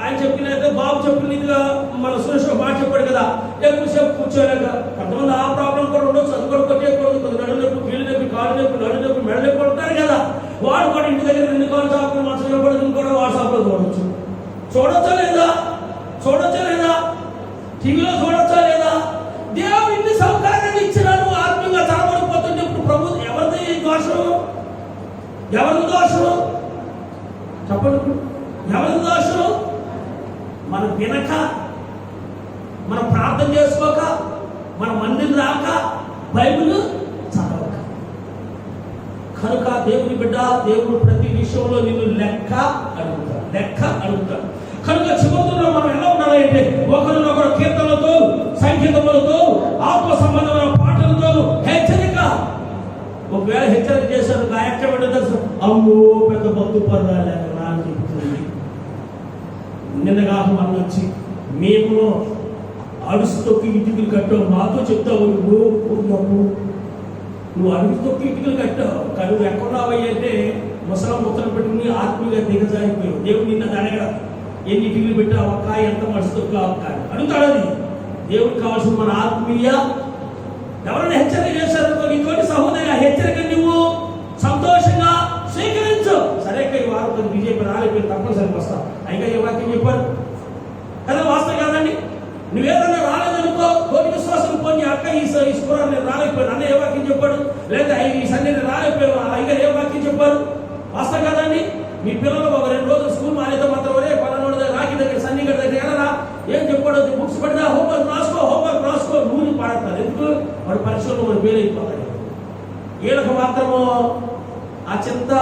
ఆయన చెప్పినట్టు బాబు చెప్పినట్టుగా మన సురేష్ మాట చెప్పాడు కదా, ఎక్కువసేపు కూర్చోలేక కొంతమంది ఆ ప్రాబ్లం కూడా ఉండొచ్చు, అది కూడా కొట్టేయకూడదు, కొంత నడు నొప్పి, కీళ్ళు నొప్పి, కాళ్ళు నొప్పి, నడు నొప్పి, మెడ నొప్పి ఉంటారు కదా. వాడు కూడా ఇంటి దగ్గర 2 కాళ్ళు చాపులు మనసు నిలబడుతుంది కూడా వాట్సాప్లో చూడొచ్చు. చూడొచ్చా లేదా? చూడొచ్చా లేదా? టీవీలో చూడొచ్చా లేదా? దేవుడు ఇన్ని సౌకర్యాన్ని ఇచ్చినాను, ఆత్మీయంగా చదవడిపోతుంటే ఇప్పుడు ప్రభు ఎవరిది దోషం? ఎవరిది దోషం చెప్పండి? ఎవరిది దోషం? మనం వినక, మనం ప్రార్థన చేసుకోక, మన మందిరం రాక, బైబిల్ చదవక. కనుక దేవుని బిడ్డ, దేవుడు ప్రతి విషయంలో నిన్ను లెక్క అడుగుతాడు, లెక్క అడుగుతాడు. కనుక చివరిలో మనం ఎలా ఉండాలంటే ఒకరినొకరు కీర్తనలతో, సంగీతములతో, ఆత్మ సంబంధమైన పాటలతో హెచ్చరిక. ఒకవేళ హెచ్చరిక చేశారు గాయకమైన అమ్మో పెద్ద భక్తు పర్వాలే అని చెప్తుంది. నిన్నగా మనం వచ్చి మేము అడుసు తొక్కి ఇటుకలు కట్టావు, మాతో చెప్తావు నువ్వు అడుగు తొక్కి ఇటుకలు కట్టావు, కానీ నువ్వు ఎక్కడున్నావయ్య అంటే ముసలం ముత్తలు పెట్టుకుని ఆత్మీయంగా దిగజారిపోయావు. దేవుడు నిన్న అడగడ ఎన్ని ఇటుకలు పెట్టావు అక్క, ఎంత మనసు తొక్కావు అక్క అడుగుతాడు. అది దేవుడికి కావాల్సిన మన ఆత్మీయ. ఎవరైనా హెచ్చరిక చేశారనుకో నీతోటి సహోదరి, ఆ హెచ్చరిక నువ్వు సంతోషంగా స్వీకరించు. సరే ఈ వారం బీజేపీ రాలేకపోయి తప్పనిసరికి వస్తా అయిగా ఏ వాక్యం చెప్పారు కదా, వాస్తవం కాదండి. నువ్వేదన్నా రాలేదనుకో కోటి విశ్వాసం పోనీ అక్క ఈ స్కూల్ నేను రాలేకపోయాను అన్న ఏ వాక్యం చెప్పాడు, లేదా ఈ సండే నేను రాలేకపోయాను అయిగా ఏ వాక్యం చెప్పారు? వాస్తవం కాదండి. మీ పిల్లలు ఒక 2 రోజులు స్కూల్ మానేతో మాత్రం పలానోడి దగ్గర రాకి దగ్గర సన్నీ గడి దగ్గర ఎలా ఏం చెప్పాడు, బుక్స్ పడితే హోంవర్క్ రాసుకో నువ్వు పాడతారు. ఎందుకు? వాడు పరీక్షల్లో మన పేరు అయిపోతాడు. వీళ్ళకు మాత్రము ఆ చింత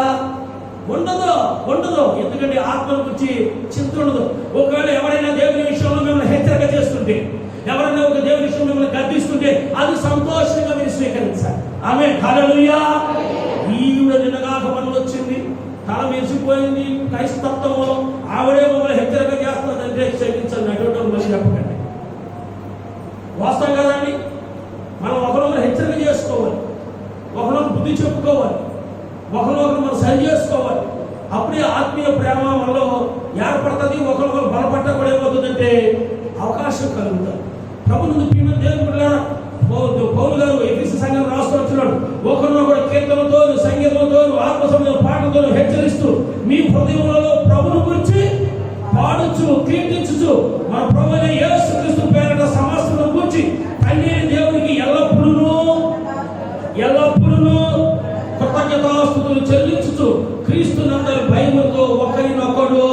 ఉండదు. ఎందుకంటే ఆత్మను గురించి చింత ఉండదు. ఒకవేళ ఎవరైనా దేవుని విషయంలో మిమ్మల్ని హెచ్చరిక చేస్తుంటే, ఎవరైనా ఒక దేవుని విషయంలో మిమ్మల్ని గద్దిస్తుంటే అది సంతోషంగా మీరు స్వీకరించాలి. ఆమె హల్లెలూయా. ఈవిడ నిన్నగాక మనలో వచ్చింది, తల మెరిసిపోయింది క్రైస్తత్వము, ఆవిడే మమ్మల్ని హెచ్చరిక చేస్తుందంటే క్షమించండి, అటువంటి మళ్ళీ చెప్పకండి. వాస్తవం కదండి. మనం ఒకరొకరు హెచ్చరిక చేసుకోవాలి, ఒకరొకరు బుద్ధి చెప్పుకోవాలి, ఒకరొకరు మనం సరి చేసుకోవాలి. అప్పుడే ఆత్మీయ ప్రేమ మనలో ఏర్పడుతుంది. ఒకరొకరు బలపడ్డ కూడా ఏమవుతుందంటే అవకాశం కలుగుతుంది. ప్రభుత్వ ప్రియమైన దేవుని బిడ్డలారా, పౌలు గారు ఎఫెసీ సంఘం రాస్తూ వచ్చినాడు, ఒకరినొకరు కీర్తనతో, సంగీతంతో, ఆత్మ సంబంధ పాటలతో హెచ్చరిస్తూ మీ హృదయంలో ప్రభువును గురించి పాడుచు, కీర్తించుచు మన ప్రభువైన యేసుక్రీస్తు పేరిట సమస్తను గురించి తండ్రి దేవునికి ఎల్లప్పుడూ కృతజ్ఞతాస్తుతులు చెల్లించుచు క్రీస్తునందరి భయముతో ఒకరినొకడు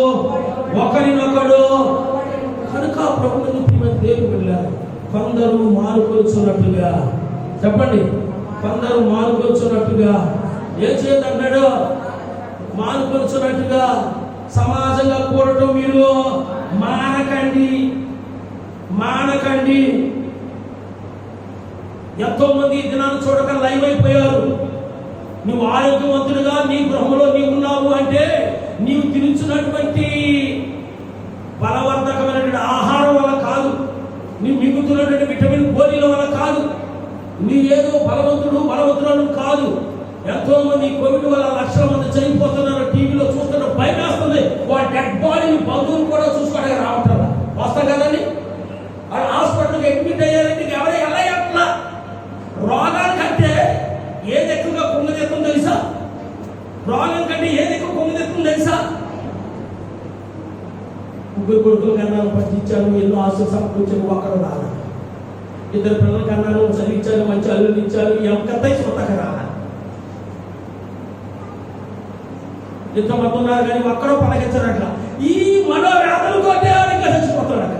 కనుక ప్రభువును ప్రియమైన దేవుని బిడ్డలారా, కొందరు మానుకొచ్చున్నట్టుగా, చెప్పండి, కొందరు మానుకొచ్చున్నట్టుగా. ఏం చేయదన్నాడు? మానుకొచ్చున్నట్టుగా సమాజంగా కూడటం మీరు మానకండి. ఎంతో మంది ఈ దినాన్ని చూడక లైవ్ అయిపోయారు. నువ్వు ఆరోగ్యవంతుడిగా నీ గృహంలో నీవు ఉన్నావు అంటే నీవు తిరుగుతున్నటువంటి బలవర్ధకమైనటువంటి ఆహారం వల్ల కాదు, నీవు మిగుతున్నటువంటి విటమిన్ గోళీల వల్ల కాదు, నీవేదో బలవంతురాలు కాదు. ఎంతో మంది కోవిడ్ వల్ల లక్షల మంది చనిపోతున్నారు. టీవీలో చూస్తున్న భయం వేస్తుంది. వాడి డెడ్ బాడీని బంధువులు కూడా చూసుకోవడానికి రావట్లేదు. వస్తా కదండి, వాళ్ళు హాస్పిటల్కి అడ్మిట్ అయ్యారంటే ఎవరు ఎలా ఎట్లా రోగాల కంటే ఏది ఎక్కువగా కుంగదెత్తుందో తెలుసా? రోగం కంటే ఏది ఎక్కువ కుంగదెత్తుందో తెలుసా? ముగ్గురు కొడుకులు కన్నాను, పట్టించాను, ఎన్నో ఆశలు సమకూర్చాను, ఒక్కరు రాదు. ఇద్దరు పిల్లలు కన్నాను, చదివించాను, మంచి అల్లులు ఇచ్చాను, ఎంతై సొంతగా రాదు. ఇంతమంది ఉన్నారు కానీ ఒక్కడో పలకించారట. ఈ మనోవేదనతో ఇంకా చచ్చిపోతాడట.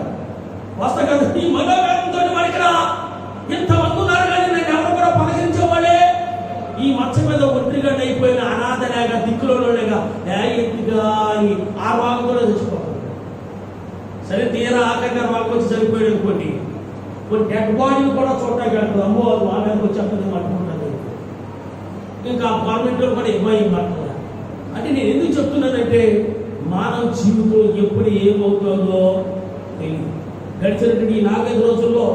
వస్తా కదా, ఈ మనోవేదనతో వాడికి ఇంతమంది ఉన్నారు కానీ నేను ఎవరు కూడా పలకరించేవాడే. ఈ మచ్చ మీద ఒంటిగా అయిపోయిన అనాథలేగా దిక్కులోనేగా ఎంటిగా ఆ రోగం కూడా చచ్చిపోతాడు. సరే, తీరా ఆఖరిగా రోగం వచ్చి చనిపోయాడు అనుకోండి, కొన్ని డెడ్ బాడీని కూడా చూడటానికి వెళ్తుంది. అమ్మో, అది వాళ్ళకి వచ్చేస్తుంది పట్టుకుంటుంది. ఇంకా గవర్నమెంట్లో కూడా ఇబ్బంది పడుతుంది. అంటే నేను ఎందుకు చెప్తున్నానంటే మానవ జీవితం ఎప్పుడు ఏమవుతుందో తెలియదు. గడిచినటువంటి ఈ 4-5 రోజుల్లో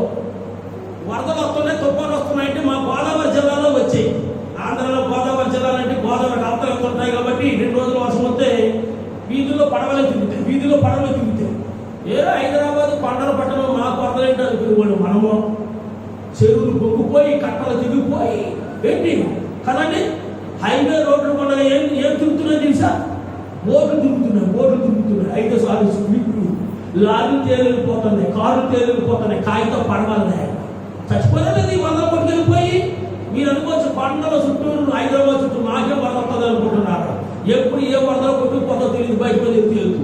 వరదలు వస్తున్నాయి, తుఫాను వస్తున్నాయంటే మా గోదావరి జిల్లాలో వచ్చాయి. ఆంధ్రలో గోదావరి జిల్లాలు అంటే గోదావరి అవతలకు ఉంటాయి కాబట్టి 2 రోజులు వర్షం వస్తే వీధుల్లో పడవలు తిరుగుతాయి. ఏదో హైదరాబాద్ కొండల పట్టణం మాకు వరదలేంటి అనుకునేవాడు. మనము చెరువులు పొంగిపోయి, కట్టలు తిరిగిపోయి ఏంటి కదండి. హైవే రోడ్లు కూడా ఏం తిరుగుతున్నాయి తెలుసా? బోట్లు తిరుగుతున్నాయి. 5 సార్లు స్పీడ్లు, లారీలు తేలిపోతున్నాయి, కార్లు తేలిపోతున్నాయి, కాగితం పడవలున్నాయి. చచ్చిపోలేదు ఈ 100 కోట్లు వెళ్ళిపోయి. మీరు అనుకోవచ్చు కొండల చుట్టూరు, హైదరాబాద్ చుట్టూ మాకే వరద వస్తుంది అనుకుంటున్నారు. ఎప్పుడు ఏ వరదలు కొట్టుకుపోతుందో తెలియదు, బయట వెళ్తుంది.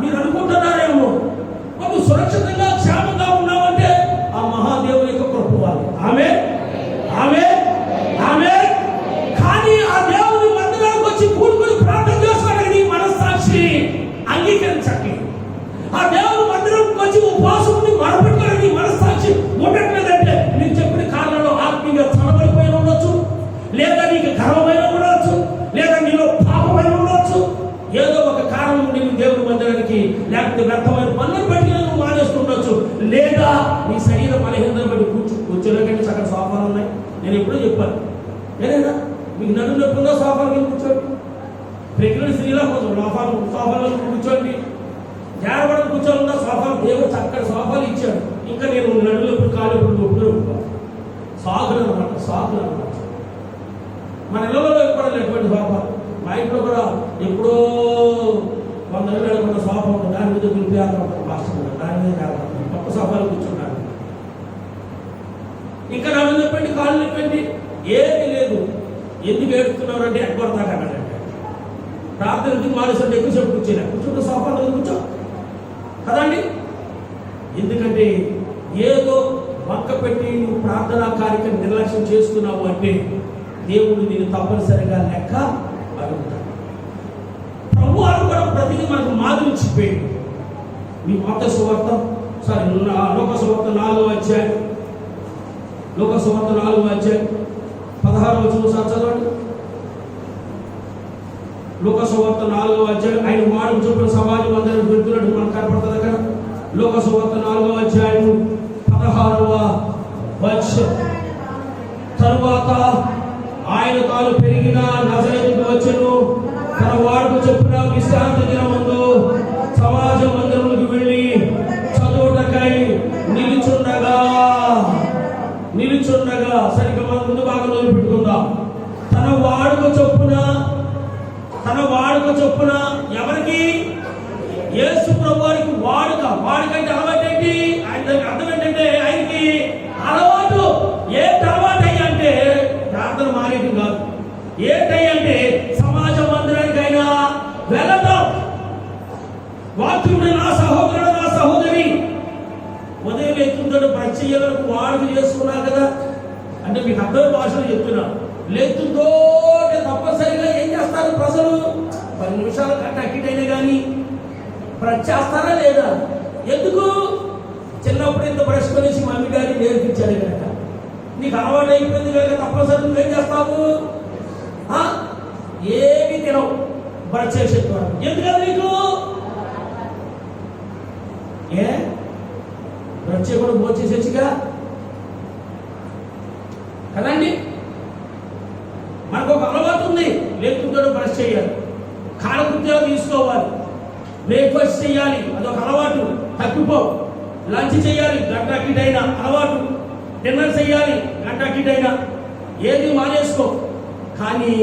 మీరు అనుకుంటున్నారేమో నువ్వు సురక్షితంగా క్షేమంగా ఉన్నావంటే ఆ మహాదేవుని యొక్క కృప వాళ్ళు. ఆమేన్. కానీ ఆ దేవుని మందిరానికి వచ్చి కూడుకుని ప్రార్థన చేసుకోవడానికి నీ మనస్సాక్షి అంగీకరించండి. ఆ దేవుని మందిరానికి వచ్చి ఉపవాసం మరపెట్టుకోవడానికి నీ మనస్సాక్షి ఉండట్లేదంటే నేను చెప్పిన కారణంలో ఆత్మీయంగా చదవడిపోయిన ఉండొచ్చు, లేదా నీకు గర్వమైన ఉండవచ్చు, లేదా నీలో పాపమైన ఉండవచ్చు. ఏదో ఒక కారణం నీవు దేవుని మందిరానికి లేకపోతే వ్యర్థమైన పనులను బట్టి నువ్వు మానేస్తుండొచ్చు, లేదా నీ శరీర బలహీనతను బట్టి కూర్చోలేకంటే చక్కటి సోఫాలు ఉన్నాయి. నేను ఎప్పుడూ చెప్పాను, ఏదైనా మీకు నడుము నొప్పుందో సోఫాల మీద కూర్చోండి. ప్రెగ్నెంట్ స్త్రీలా కొంచెం సోఫాలో కూర్చోండి. జారబడి కూర్చోవాలన్నా సోఫాలు, దేవుడు చక్కటి సోఫాలు ఇచ్చాడు. ఇంకా నేను నడుము ఎప్పుడు కాలు ఎప్పుడు నొప్పులు సాగులు అనమాట. మన ఇళ్ళలో ఎప్పుడు ఎటువంటి సోఫాలు, మా ఇంట్లో కూడా ఎప్పుడో 100 ఏళ్ళు అనుకున్న సోఫా ఉంటుంది. దాని మీద గురిపేయాలి పాస్తుంది, దాని మీద కొత్త సోఫాలు కూర్చున్నాడు. ఇంకా నన్ను చెప్పండి, కాళ్ళు చెప్పండి, ఏమీ లేదు. ఎందుకు ఏడుస్తున్నారు అంటే ఎక్కడతాకన్నాడంటే ప్రార్థన ఎందుకు మానేసంటే ఎక్కువసేపు కూర్చుంటే సోఫాలో కూర్చో కదండి. ఎందుకంటే ఏదో వంక పెట్టి నువ్వు ప్రార్థనా కార్యక్రమం నిర్లక్ష్యం చేస్తున్నావు అంటే దేవుడు నేను తప్పనిసరిగా లెక్క అడుగుతాడు. ప్రభువారు కూడా ప్రతిదీ మనకు మాదిరి చెప్పాడు. మీ లోక సువార్త 4వ అధ్యాయం, లోక సువార్త 4వ అధ్యాయం 16వ వచనం చదవండి. లోక సువార్త 4వ అధ్యాయం. ఆయన వాడు చెప్పిన సమాజం అందరూ పెడుతున్నట్టు మనకు కనపడుతుంది కదా. లోక సువార్త 4వ అధ్యాయం 16వ వచనం. తరువాత ఆయన తాను పెరిగిన నజరేతుకు వచ్చెను. తన వాడుకు చెప్పిన విశ్రాంతి దినమందు సమాజ మందిరములకు వెళ్ళి చదువుటకై నిలుచుండగా సరిగ్గా మనం ముందు భాగంలో పెట్టుకుందాం. తన వాడుక చొప్పున ఎవరికి? యేసు ప్రభువారికి వాడుకంటే అలవాటు ఏంటి? ఆయన అర్థం ఏంటంటే ఆయనకి అలవాటు. ఏంటి అలవాటు అయ్యా అంటే ప్రార్థన మానేది కాదు. ఏంటంటే సమాజ మందిరానికైనా వెళ్ళడం. వాక్యుడు నా సహోదరుడు, నా సహోదరి బ్రష్ చేయాలని వాడుకు చేసుకున్నారు కదా అంటే మీకు అర్థం భాషలో చెప్తున్నా. లేతుందో తప్పనిసరిగా ఏం చేస్తారు ప్రజలు? 10 నిమిషాలు అక్కిటైనా కానీ బ్రష్ చేస్తారా లేదా? ఎందుకు? చిన్నప్పుడు ఇంత బ్రష్ కొనేసి మమ్మీ డాడీ నేర్పించారు కనుక, నీకు అలవాటు అయిపోయింది కనుక తప్పనిసరి నువ్వేం చేస్తావు? ఏమి తినవు బ్రష్ చేసేవాడు. ఎందుకని నీకు? ఏ బ్రష్ చేయకుండా భోజేసేసిగా కదండి. మనకు ఒక అలవాటు ఉంది, లేకుంటే బ్రష్ చేయాలి, కాలకృత్యాలు తీసుకోవాలి, బ్రేక్ఫాస్ట్ చేయాలి, అదొక అలవాటు, తప్పిపోవు. లంచ్ చేయాలి, గంట కిటైనా అలవాటు, డిన్నర్ చేయాలి, గంట కిటైనా, ఏది మానేసుకో. కానీ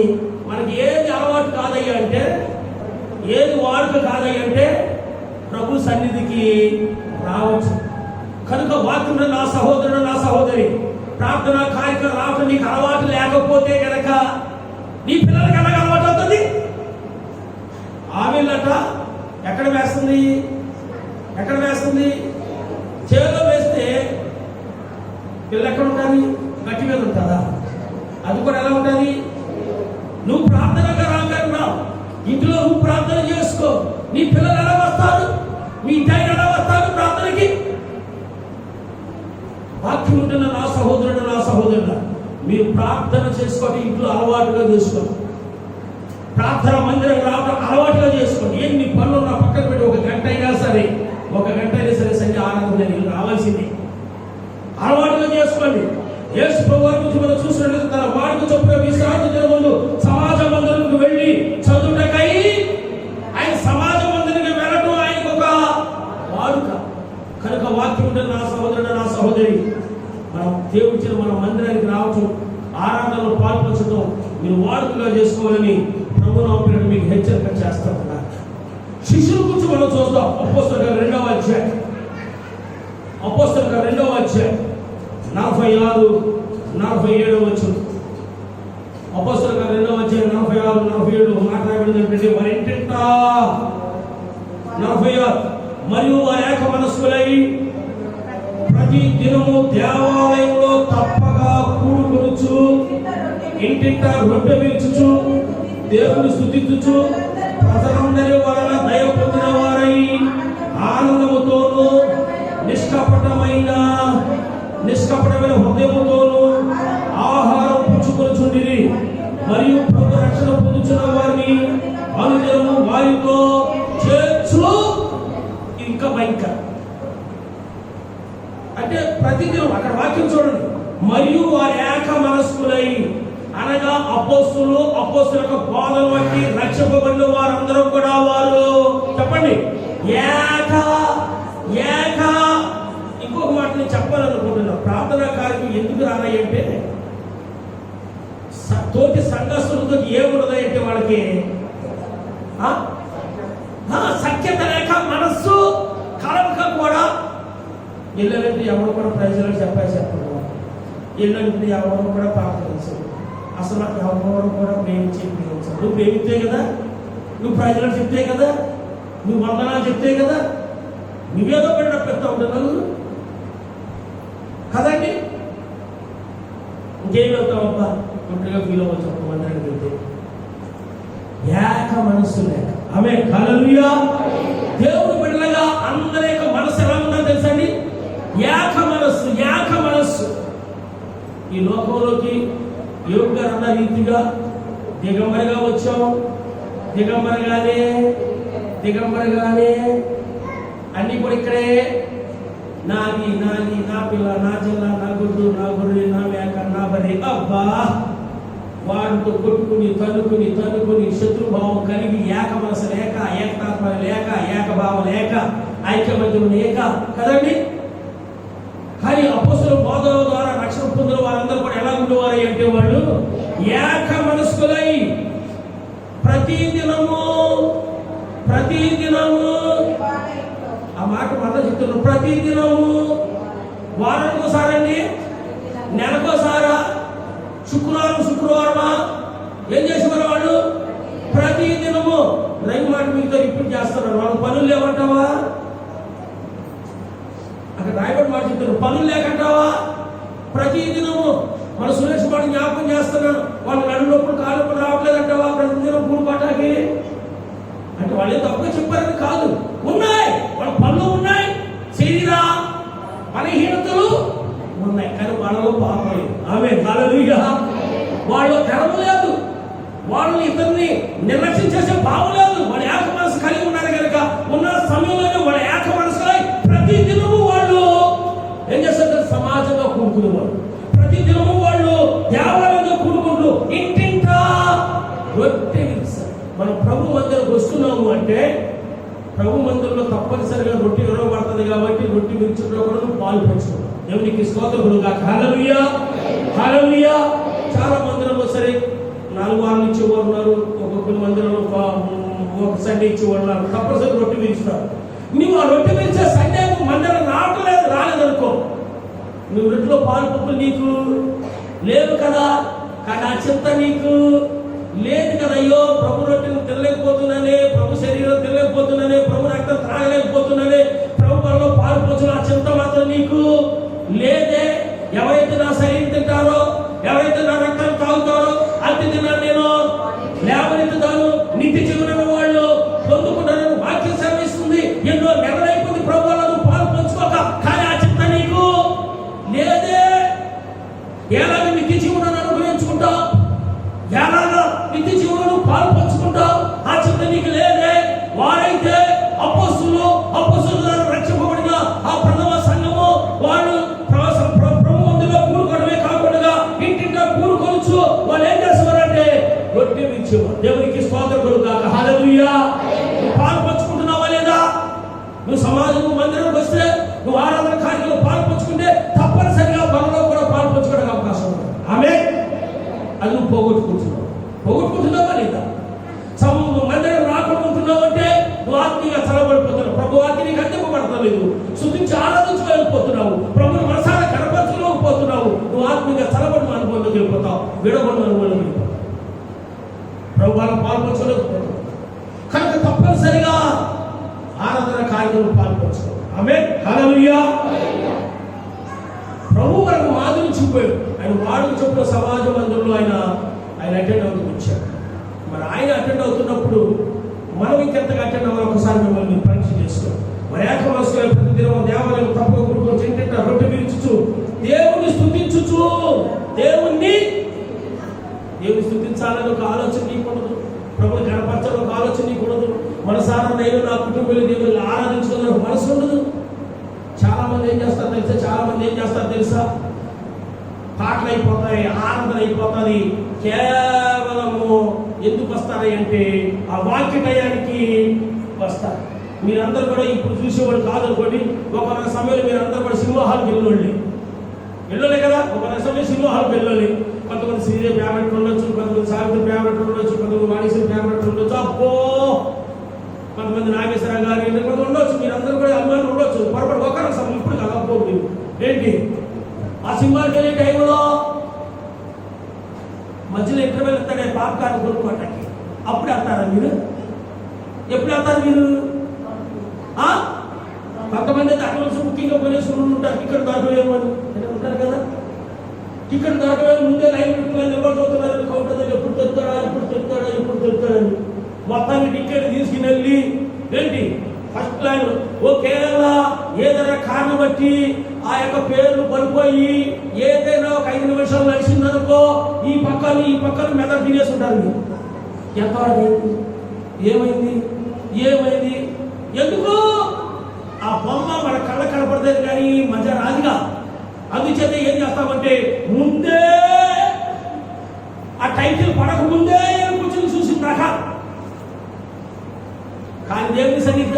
మనకి ఏది అలవాటు కాదయ్యా అంటే, ఏది వాడుక కాదయ్యా అంటే ప్రభు సన్నిధికి రావచ్చు. కనుక వాక్యం నా సహోదరుడు నా సహోదరి, ప్రార్థన కార్యక్రమం రావటం నీకు అలవాటు లేకపోతే కనుక నీ పిల్లలకి ఎలాగ అలవాటు అవుతుంది? ఆవిళ్ళట ఎక్కడ వేస్తుంది? ఎక్కడ వేస్తుంది? చేలో వేస్తే పిల్ల ఎక్కడ ఉంటుంది? గట్టి మీద ఉంటుందా? అది కూడా ఎలా ఉంటుంది? నువ్వు ప్రార్థనగా రాగలన్నావు, ఇంట్లో నువ్వు ప్రార్థన చేసుకో, నీ పిల్లలు ఎలా వస్తారు? మీ ఇంటి ఎలా వస్తారు ప్రార్థనకి? వాక్యం ఉంటున్న నా సహోదరుడు నా సహోదరుడు, మీరు ప్రార్థన చేసుకోండి, ఇంట్లో అలవాటుగా చేసుకోండి, ప్రార్థన మందిరం రావడం అలవాటుగా చేసుకోండి. ఎన్ని పనులు నా పక్కన పెట్టి ఒక గంట అయినా సరే సంధ్య ఆనందం రావాల్సింది అలవాటుగా చేసుకోండి. యేసు ప్రభువు గురించి మనం చూసినట్లయితే తన వాడుక చొప్పున విశ్రాంతి దిన ముందు సమాజ మందిరానికి వెళ్ళి చదువుటకై ఆయన సమాజ మందిరానికి వెళ్ళడం ఆయనకు ఒక వాడుక. కనుక వాక్యం ఉంటుంది నా సహోదరుడు నా సహోదరి, మనం దేవుడిచ్చిన మన మందిరానికి రావటం, ఆరాధనలో పాల్పంచడం మీరు వాడుకగా చేసుకోవాలని ప్రభు నామమున మీకు హెచ్చరిక చేస్తా ఉన్నారు. శిష్యుల గురించి మనం చూస్తాం. అపోస్తలుల 2వ అధ్యాయం, అపోస్తలుల 2వ అధ్యాయం 46-47 వచనం. అపోస్తలుల 2వ అధ్యాయం 46-47 మాట్లాడబడింది ఏంటంటే, వారి ఇంటింట 46 మరియు వారి ఏక మనస్కులై ప్రతి దినము దేవాలయంలో తప్పగా కూడుకొనుచు ఇంటింట రొట్టె విరుచుచు దేవుని స్తుతించుచు ప్రజలందరి వలన దయ పొందిన వారై ఆనందముతోనూ నిష్కపటమైన హృదయముతోనూ ఆహారం పుచ్చుకొనుచుండిరి. మరియు ప్రభు రక్షణ పొందుచున్న వారిని అనుదినము వారితో చేర్చు. ఇంకా భయంకర అంటే ప్రతిదినం అక్కడ వాక్యం చూడండి. మరియు వారి ఏక మనస్కులై, అనగా అపోస్తుల బోధన బట్టి రక్షింపబడిన వారందరూ కూడా వారు చెప్పండి ఏక. ఇంకొక మాట నేను చెప్పాలనుకుంటున్నా. ప్రార్థనా కార్యక్రమం ఎందుకు రానాయి అంటే, తోటి సంఘస్థులతో ఏమున్నదంటే వాళ్ళకి సఖ్యత లేక, మనస్సు కలవక కూడా. ఇళ్ళంటే ఎవరు కూడా ప్రజలు చెప్పకుండా, ఇళ్ళంటే ఎవరు కూడా ప్రార్థించు, అసలు ఎవరు కూడా ప్రేమించారు. నువ్వు ప్రేమిస్తే కదా, నువ్వు ప్రజలకు చెప్తే కదా, నువ్వు వందనాలు చెప్తే కదా, నువ్వేదో పడిన పెడతా ఉంటున్నావు కదండి. ఇంకేం వెళ్తావబ్బా ఒంటరిగా ఫీల్ అవ్వచ్చు ఒక మందిరానికి వెళ్తే. ఏక మనస్సు లేక, ఆమె హల్లెలూయా. దేవుడు బిడ్డలుగా అందరి యొక్క మనస్సు ఎలా ఉందో తెలుసండి? ఏక మనస్సు. ఈ లోకంలోకి యోగు గారు అన్న రీతిగా దిగంబరిగా వచ్చాం, దిగంబరిగానే అన్ని కూడా ఇక్కడే నాది నా పిల్ల, నా జిల్లా, నా గుడ్డు, నా గొర్రె, నా మేక, నా బరి. అబ్బా, వాటితో కొట్టుకుని తన్నుకుని శత్రుభావం కలిగి ఏక మనసు లేక, ఏకతాత్మ లేక, ఏకభావం లేక, ఐక్యమత్యం లేక కదండి. కానీ అపోస్తలుల బోధన ద్వారా రక్షణ పొందిన వారందరూ కూడా ఎలా ఉండేవారు అంటే, వాళ్ళు ఏక మనస్కులై ప్రతిదినము ఆ మాట మాత్రం చెప్తున్నారు. ప్రతిదినము, వారానికి ఒకసారండి, నెలకోసారా, శుక్రవారమా, ఏం చేసేవారు వాళ్ళు? ప్రతిదినము. రైతు మాట మీతో ఇప్పుడు చేస్తున్నారు. వాళ్ళ పనులు లేవంటావా? అక్కడ రాయబడి మాట చెప్తారు, పనులు లేకంటావా? ప్రతి దినము మన సురేష్ బాబు జ్ఞాపకం చేస్తున్నాను, వాళ్ళు నడునొప్పుడు కాలుప్పుడు రావట్లేదంటావా? ప్రతిదినం పూలు పట్టాకి అంటే వాళ్ళు తప్పుగా చెప్పారని కాదు, ఉన్నాయి, వాళ్ళ పనులు ఉన్నాయి, శరీర బలహీనతలు ఉన్నాయి, కానీ వాళ్ళలో పాపం లేదు. ఆమె హల్లెలూయా. వాళ్ళ కర్మ లేదు, వాళ్ళు ఇద్దరిని నిర్లక్ష్యం చేసే భావం లేదు. వాళ్ళ ఏక మనసు కలిగి ఉన్నారు కనుక ఉన్న సమయంలోనే వాళ్ళ ఏక మనసు ప్రతి దినము వాళ్ళు ఏం చేస్తారు? సమాజంగా కూడుకునేవాళ్ళు. ప్రతి దినము వాళ్ళు దేవాలయంగా కూడుకుంటూ ఇంటింటా రొట్టె విరుస్తారు. మనం ప్రభు మందిరకు వస్తున్నాము అంటే ప్రభు మందిరంలో తప్పనిసరిగా రొట్టె విరవబడుతుంది కాబట్టి రొట్టె విరుచులో కూడా పాలు పంచుకుంటాం. దేవునికి స్తోత్రములు గాక. హల్లెలూయా, హల్లెలూయా. చాలా మందిరంలో సరే 4 వారాలు ఇచ్చేవారు ఉన్నారు, ఒక్కొక్క మందిరంలో ఒక సండే ఇచ్చేవారు ఉన్నారు. తప్పనిసరి రొట్టె విరుస్తారు. నువ్వు ఆ రొట్టె విరిచే సండే మందిరం రాలేదనుకో, నువ్వు రొట్టెలో పాలు పప్పులు నీకు లేవు కదా, కానీ ఆ చింత నీకు లేదు కదా. అయ్యో ప్రభు రొట్టెను తినలేకపోతున్నానే, ప్రభు శరీరం తినలేకపోతున్నానే, ప్రభు రక్తం త్రాగలేకపోతున్నానే, ప్రభు వల్ల పాలు పోసిన ఆ చింత మాత్రం నీకు లేదే. ఎవరైతే నా శరీరం తింటారో, ఎవరైతే నా రక్తం తాగుతారో అంత తిన్నాను నేను లేవనెత్తుతాను, నిత్య జీవనం వాళ్ళు పొందుకుంటారని వాక్యం శ్రమిస్తుంది. ఎన్నో నెలలైపోయింది ప్రభు వల్ల పాలు పంచుకోక, కానీ ఆ చింత నీకు లేదే. ఎలాగ నిత్య జీవనాన్ని అనుభవించుకుంటావు, ఎలాగా నిత్య జీవనం పాలు పంచుకుంటావు, ఆ చింత నీకు లేదే. వారైతే అపోస్తులు ద్వారా రక్షింపబడిన ఆ ప్రథమ సంఘము వాళ్ళు ప్రభు మందిలో కూడుకోవడమే కాకుండా ఇంటింటా కూడుకోవచ్చు. వాళ్ళు ఏం చేసేవారంటే రొట్టె విరిచేవారు. దేవునికి స్తోత్రములు గాక. హల్లెలూయా. నువ్వు పాలు పంచుకుంటున్నావా లేదా? నువ్వు సమాజం మందిరంకి వస్తే, నువ్వు ఆరాధన కార్యంలో పాలు పంచుకుంటే తప్పనిసరిగా మనలో కూడా పాలు పంచుకోవడానికి అవకాశం ఉంది. ఆమేన్. అది నువ్వు పోగొట్టుకుంటున్నావా లేదా? మందిరం రాకుంటున్నావు అంటే నువ్వు ఆత్మీయంగా చదవబడిపోతున్నావు. ప్రభు వాక్యం నీకు అందింపబడతలేదు, శుద్ధించి ఆరాధించలేకపోతున్నావు, ప్రభుని మనసారా కనపరచలేకపోతున్నావు. నువ్వు ఆత్మీయంగా చదవబడిన అనుభవంలోకి వెళ్ళిపోతావు, విడబడిన అనుభవంలోకి వెళ్ళిపోతావు, ప్రభు వాళ్ళని పాల్పంచలేకపోతావు. కనుక తప్పనిసరిగా ఆరాధన కార్యంలో పాల్పంచుకోవాలి. ఆమేన్, హల్లెలూయా. ప్రభు మనకు మాదిరి చూపాడు. ఆయన వాడుకు చెప్పిన సమాజ మందిరంలో ఆయన అటెండ్ అవుతూ వచ్చాడు. మరి ఆయన అటెండ్ అవుతున్నప్పుడు మనం ఇంకెంతగా అటెండ్ అవ్వాలి ఒకసారి మిమ్మల్ని పరీక్ష చేసుకో. మరి ఏక మనసులో ప్రతిదినం దేవాలయం తప్పక కూడుకొని తింటే రొట్టె విరుచుచు దేవుని స్తుతించుచు, దేవుని స్తుతించాలని ఒక ఆలోచన నీకుండదు, ప్రభుని కనపరచాలని ఒక ఆలోచన నీకుండదు, మనసారా నేను నా కుటుంబంలో దేవుని ఆరాధించుకున్న మనసు ఉండదు. చాలా మంది ఏం చేస్తారు తెలుసా? పాటలు అయిపోతాయి, ఆనందం అయిపోతుంది. కేవలము ఎందుకు వస్తాయి అంటే ఆ వాక్య టయానికి వస్తారు. మీరందరూ కూడా ఇప్పుడు చూసేవాళ్ళు కాదనుకోండి. ఒక సమయంలో మీరందరూ కూడా సినిమా హాల్కి వెళ్ళలే కదా. ఒక సమయం సినిమా హాల్కి వెళ్ళాలి. కొంతమంది శ్రీదేవి ఫేవరెట్ ఉండొచ్చు, కొంతమంది సావిత్రి ఫేవరెట్ ఉండొచ్చు, కొంతమంది వాణిశ్రీ ఫేవరెట్ ఉండొచ్చు, అబ్బో కొంతమంది నాగేశ్వర గారు కొంతమంది ఉండొచ్చు. మీరందరూ కూడా అభిమానులు ఉండొచ్చు. పొరపాటు ఒకరు సమయం ఇప్పుడు కదా అబ్బోదు ఏంటి ఆ సినిమాకి వెళ్ళే టైంలో మధ్యలో ఇంటర్వెల్ వెళ్తాడే పాప్కార్న్ కొనుక్కోటానికి, అప్పుడు వెళ్తారా మీరు? ఎప్పుడు వెళ్తారు మీరు? కొంతమంది అయితే అడ్వాన్స్ బుకింగ్ కొనేసుకుని ఉంటారు, టికెట్ దొరకలేము అని ఉంటారు కదా. టికెట్ దొరకలేదు, ముందే లైన్ పెట్టుకుని నిలబడుతున్నారు కౌంటర్ దగ్గర. ఎప్పుడు తెస్తాడని మొత్తాన్ని టికెట్ తీసుకుని వెళ్ళి ఏంటి ఫస్ట్ లైన్ కేరళ ఏదైనా కారణం బట్టి ఆ యొక్క పేర్లు పడిపోయి ఏదైనా ఒక 5 నిమిషాలు నడిచిందనుకో ఈ పక్కన మెదడు తినేసి ఉంటారు. ఎంతవరకు ఏమైంది ఎందుకు? ఆ బొమ్మ మన కళ్ళ కనపడలేదు కానీ మధ్య రాదుగా. అందుచేత ఏం చేస్తామంటే ముందే ఆ టైటిల్ పడక ముందే కూర్చొని చూసిన రకాలు. కానీ దేవుని సన్నిధికి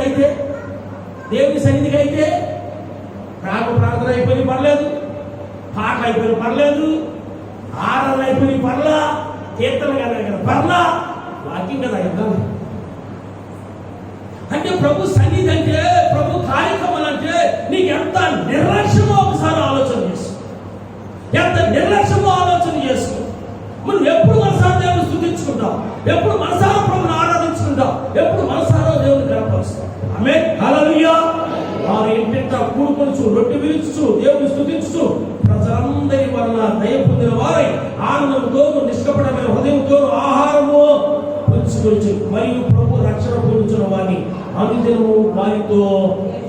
అయితే ప్రార్థన అయిపోయి పర్లేదు, పాట అయిపోయి పర్లేదు, ఆరాధన అయిపోయి పర్లా, కీర్తన కదా పర్లా, వాక్యం కదా ఇద్దాం. అంటే ప్రభు సన్నిధి అంటే, ప్రభు కార్యక్రమాలు అంటే నీకు ఎంత నిర్లక్ష్యమో ఒకసారి ఆలోచన చేసుకో. ఎంత నిర్లక్ష్యమో ఆలోచన చేసుకో. మనం ఎప్పుడు మనసారా దేవుని స్తుతించుకుంటాం, ఎప్పుడు మనసారా ప్రభుని ఆరాధించుకుంటాం, ఎప్పుడు మనసారా దేవుని కనపరుస్తాం. ఆమేన్, హల్లెలూయా. వారి ఇంటి పెంట కూడుకొనుచు రొట్టె విరుచు దేవుని స్తుతించు ప్రజలందరి వలన దయ పొందిన వారై ఆనందంతోను నిష్కపటమైన హృదయంతోను ఆహారము పంచుకొచ్చు మరియు ప్రభు రక్షణ పొందుచున్న వారిని అనుదినము వారితో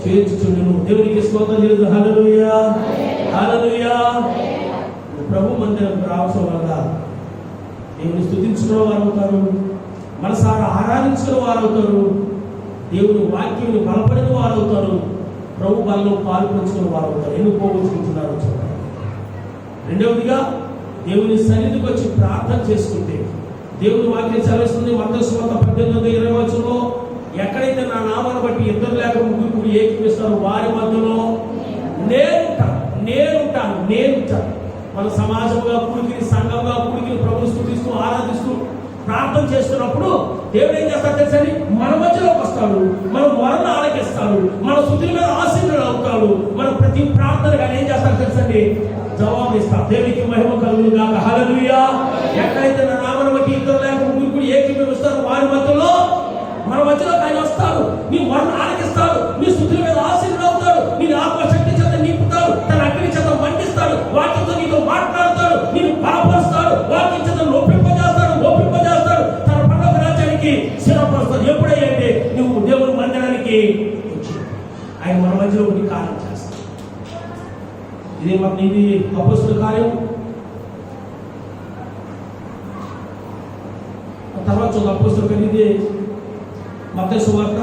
చేర్చుచుండును. దేవునికి స్తోత్రం చెల్లిద్దాం. హల్లెలూయా హల్లెలూయా. ప్రభు మందిరం రావడం వల్ల దేవుని స్తుతించుకున్న వారు అవుతారు, మనసారా ఆరాధించిన వారు అవుతారు, దేవుని వాక్యాన్ని బలపడిన వారు అవుతారు, ప్రభు బలంలో పాలు పంచుకున్న వారు అవుతారు. ఎందుకు పోగొట్టుకుంటున్నారు చూడండి. రెండవదిగా దేవుని సన్నిధికి వచ్చి ప్రార్థన చేసుకుంటే దేవుని వాక్యం చదివిస్తుంది. మత్తయి సువార్త 18:20 ఎక్కడైతే నా నామాన్ని బట్టి ఇద్దరు లేక ముగ్గురు ఏకీపిస్తారో వారి మధ్యలో నేనుంటాను. మన సమాజంగా కూడికి సంఘంగా కూడికి ప్రభుని స్తుతిస్తూ ఆరాధిస్తూ ప్రార్థన చేస్తున్నప్పుడు దేవుడు ఏం చేస్తాడు తెలుసండి? మన మధ్యలోకి వస్తాడు, మన మొరను ఆలకిస్తాడు, మన స్తుతుల మీద ఆశీర్వాదాలు అవుతాడు, మన ప్రతి ప్రార్థనగా ఏం చేస్తాడు తెలుసండి? జవాబు ఇస్తాడు. దేవునికి మహిమ కలుగును గాక. హల్లెలూయా. ఎక్కడైతే నా నామాన్ని బట్టి ఇద్దరు లేక ముగ్గురు ఏకీపిస్తారో వారి మధ్యలో మన మధ్యలోకి ఆయన వస్తాడు, నీ మొరను ఆలకిస్తాడు, నీ స్తుతుల మీద ఆశీర్వాదాలు అవుతాడు, నీ ఆత్మశక్తి చేత నింపుతాడు, తన అగ్ని చేత మండిస్తాడు, వాక్యంతో నీతో మాట్లాడతాడు, నేను బలపరుస్తాడు, వాక్యం చేత ఒప్పింపజేస్తాడు, తన పరలోక రాజ్యానికి స్థిరపరుస్తాడు. ఎప్పుడైతే నువ్వు దేవుని మందిరానికి ఆయన మన మధ్యలో ఒకటి కార్యం చేస్తాడు. ఇది అపొస్తలుల కార్యం. తర్వాత చూద్దాం అపొస్తలుల కార్యం. ఇది మత్తయి సువార్త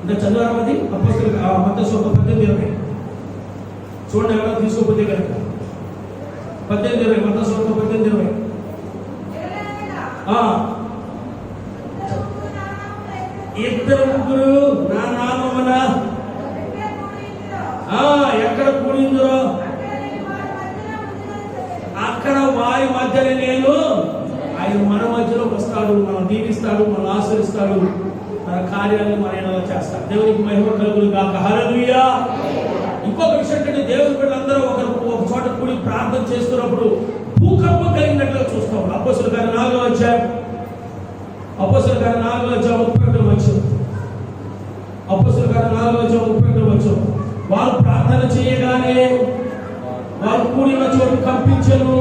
ఇంకా చదివారా? అది అపొస్తలుల మత్తయి సువార్త 18:20 చూడండి. ఎవరైనా తీసుకోకపోతే కనుక 18:20 మత్తయి సువార్త 18:20. ఇద్దరు ముగ్గురు నా నామమున ఎక్కడ కూడిందో అక్కడ వారి మధ్యలో నేను. ఆయన మన మధ్యలోకి వస్తాడు, మనం దీవిస్తాడు, మనం ఆశీర్వదిస్తాడు, మన కార్యాలను మన ఎలా చేస్తాడు. దేవునికి మహిమ కలుగును గాక. హల్లెలూయా. ఇంకొక విషయం ఏంటంటే దేవుని బిడ్డలందరూ ఒక చోట కూడి ప్రార్థన చేస్తున్నప్పుడు భూకంపం కలిగినట్లుగా చూస్తాం. అపొస్తలుల కార్యం 4వ అధ్యాయం 31. వారు ప్రార్థన చేయగానే వారు కూడిన చోటు కంపించెను.